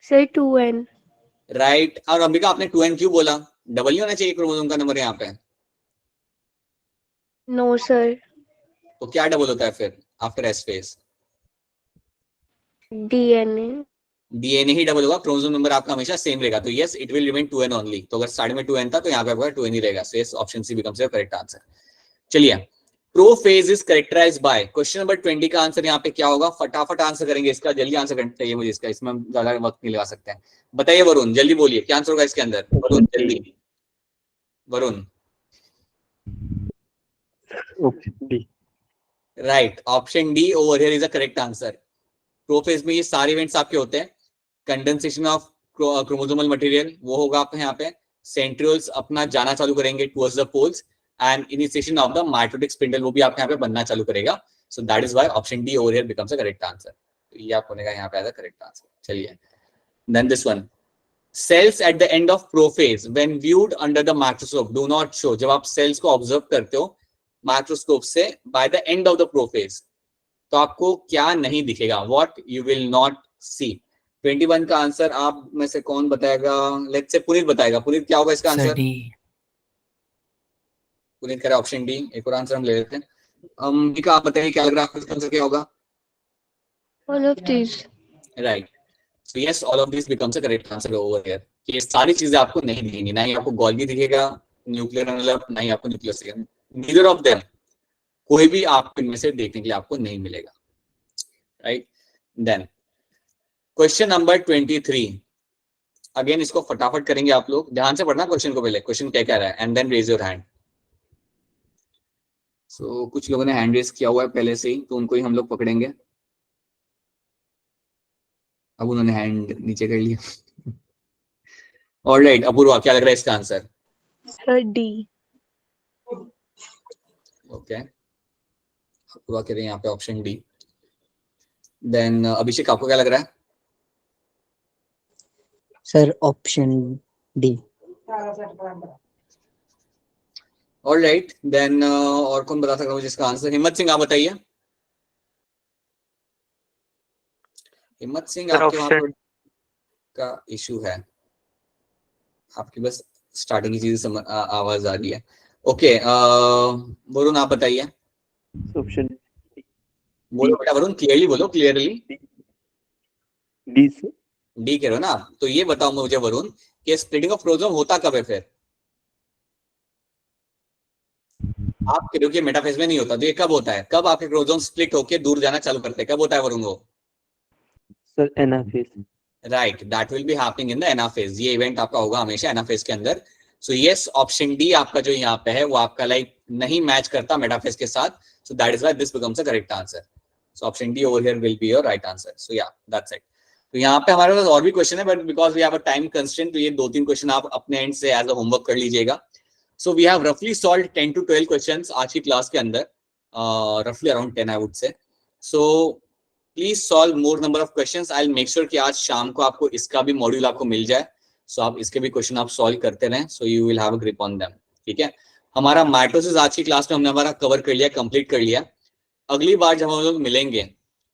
Sir 2n। राइट। और अंबिका आपने 2n क्यों बोला? डबल ही होना चाहिए क्रोमोसोम का नंबर यहाँ पे। नो सर, तो क्या डबल होता है फिर after S phase? DNA। DNA ही डबल होगा, क्रोमोसोम नंबर आपका हमेशा सेम रहेगा। तो yes, it will remain 2n only. तो अगर स्टार्टिंग में 2n था तो यहाँ पे आपका 2n ही रहेगा। So yes, option C becomes your correct answer. चलिए, prophase is characterised by, question number 20 का आंसर यहाँ पे क्या होगा? फटाफट आंसर करेंगे इसका, जल्दी आंसर करना चाहिए मुझे इसका, इसमें हम ज्यादा वक्त नहीं लगा सकते हैं। बताइए वरुण, जल्दी बोलिए क्या आंसर होगा इसके अंदर? वरुण जल्दी, Varun. Option D. Right, option D over here is a correct answer. Prophase में ये सारे इवेंट्स आपके होते हैं। कंडेंसेशन ऑफ क्रोमोसोमल मटेरियल वो होगा आपके यहाँ पे। सेंट्रियोल्स अपना जाना चालू करेंगे towards the poles, and initiation of the mitotic spindle वो भी आपके यहाँ पे बनना चालू करेगा। So that is why option D over here becomes a correct answer. तो ये आप होने का यहाँ पे एज अ करेक्ट आंसर। चलिए, then this one, cells at the end of prophase when viewed under the microscope do not show. जब आप सेल्स को ऑब्जर्व करते हो माइक्रोस्कोप से by the end of the prophase, तो आपको क्या नहीं दिखेगा? व्हाट यू विल नॉट सी। 21 का आंसर आप में से कौन बताएगा? लेट्स से पुनीत बताएगा। पुनीत क्या होगा इसका सर आंसर? डी। पुनीत कह रहा है ऑप्शन डी। एक और आंसर हम ले लेते हैं। अंबिका आप बताइए क्या लग रहा है आपको इसका आंसर क्या होगा? All of this. Right, so yes, all of this becomes a correct answer over here. ये सारी चीजें आपको नहीं दिखेंगी, ना ही आपको गोल्गी दिखेगा, न्यूक्लियर एनवेलप, ना ही आपको न्यूक्लियस दिखेगा। नीदर ऑफ देम, कोई भी आपको इनमें से देखने के लिए आपको नहीं मिलेगा। Right, then question number 23। Again इसको फटाफट करेंगे आप लोग, ध्यान से पढ़ना क्वेश्चन को पहले, क्वेश्चन क्या कह रहा है, and then raise your hand. So कुछ लोगों ने हैंड रेज किया हुआ है पहले से ही, तो उनको ही हम लोग पकड़ेंगे। अब उन्होंने हैंड नीचे कर लिया। ऑलराइट, अपूर्वा क्या लग रहा है इसका answer? Sir D. Okay, Apoorva कह रहे हैं यहाँ पे ऑप्शन डी। देन अभिषेक आपको क्या लग रहा है? Sir option D. Alright, then और कौन बता सकता है मुझे इसका आंसर? हिम्मत सिंह आप बताइए। हिम्मत सिंह आपके वहां पर का इशू है, आपकी बस स्टार्टिंग की चीजें आवाज आ रही है। ओके, वरुण आप बताइए। ऑप्शन बोलो बेटा वरुण, क्लियरली बोलो, क्लियरली। डी से। डी कह रहे हो ना आप? तो ये बताओ मुझे वरुण कि स्प्लिटिंग ऑफ क्रोमोसोम होता कब है फिर? आप कह रहे हो कि मेटाफेज में नहीं होता, तो ये कब होता है? कब आपके क्रोमोसोम स्प्लिट होकर दूर जाना चालू करते हैं? कब होता है वरुण वो? Sir anaphase. Right, that will be happening in the anaphase. ये इवेंट आपका होगा हमेशा एनाफेज के अंदर। सो यस, ऑप्शन डी आपका जो यहाँ पे है वो आपका लाइक नहीं मैच करता मेटाफेज के साथ। So that is why this becomes a correct answer. So option D over here will be your right answer. So या दैट्स इट। तो यहाँ पे हमारे पास और भी क्वेश्चन है, but because we have a time constraint, तो ये 2-3 क्वेश्चन आप अपने एंड से एज अ होमवर्क कर लीजिएगा। सो वी हैव रफली सॉल्व्ड 10 to 12 क्वेश्चंस आज की क्लास के अंदर, रफली around 10 I would say. So please solve more number of questions. I will make sure कि आज शाम को आपको इसका भी मॉड्यूल आपको मिल जाए। सो आप इसके भी क्वेश्चन आप सॉल्व करते रहें, सो you will have a grip on them. ठीक है, हमारा माइटोसिस आज की क्लास में हमने हमारा कवर कर लिया, कंप्लीट कर लिया। अगली बार जब हम लोग मिलेंगे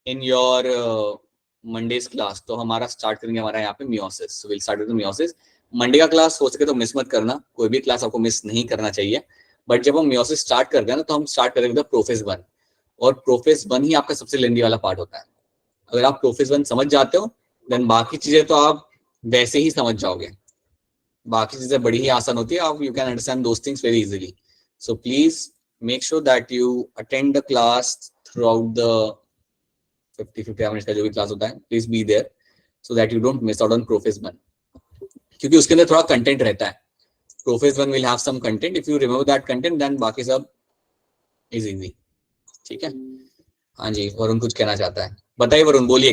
इन योर मंडेज क्लास, तो हमारा स्टार्ट करेंगे हमारा यहाँ पे meiosis. So will start with meiosis. Monday का क्लास हो सके तो मिस मत करना, कोई भी क्लास आपको मिस नहीं करना चाहिए। बट जब हम मियोसिस स्टार्ट करते हैं ना, तो हम स्टार्ट करेंगे विद प्रोफेज 1, और प्रोफेज 1 ही आपका सबसे लेंदी वाला पार्ट होता है। अगर आप प्रोफेज 1 समझ जाते हो देन बाकी चीजें तो आप वैसे ही समझ जाओगे, बाकी चीजें बड़ी ही आसान होती है, आप you can understand those things very easily. So please make sure that you attend the class throughout the 50 minutes का जो भी क्लास होता है, please be there so that you don't miss out on prophase 1, क्योंकि उसके अंदर थोड़ा content रहता है। Prophase 1 will have some content, if you remember that content then बाकी सब इज इजी। ठीक है, हाँ जी, वरुण कुछ कहना चाहता है, बताइए वरुण, बोलिए।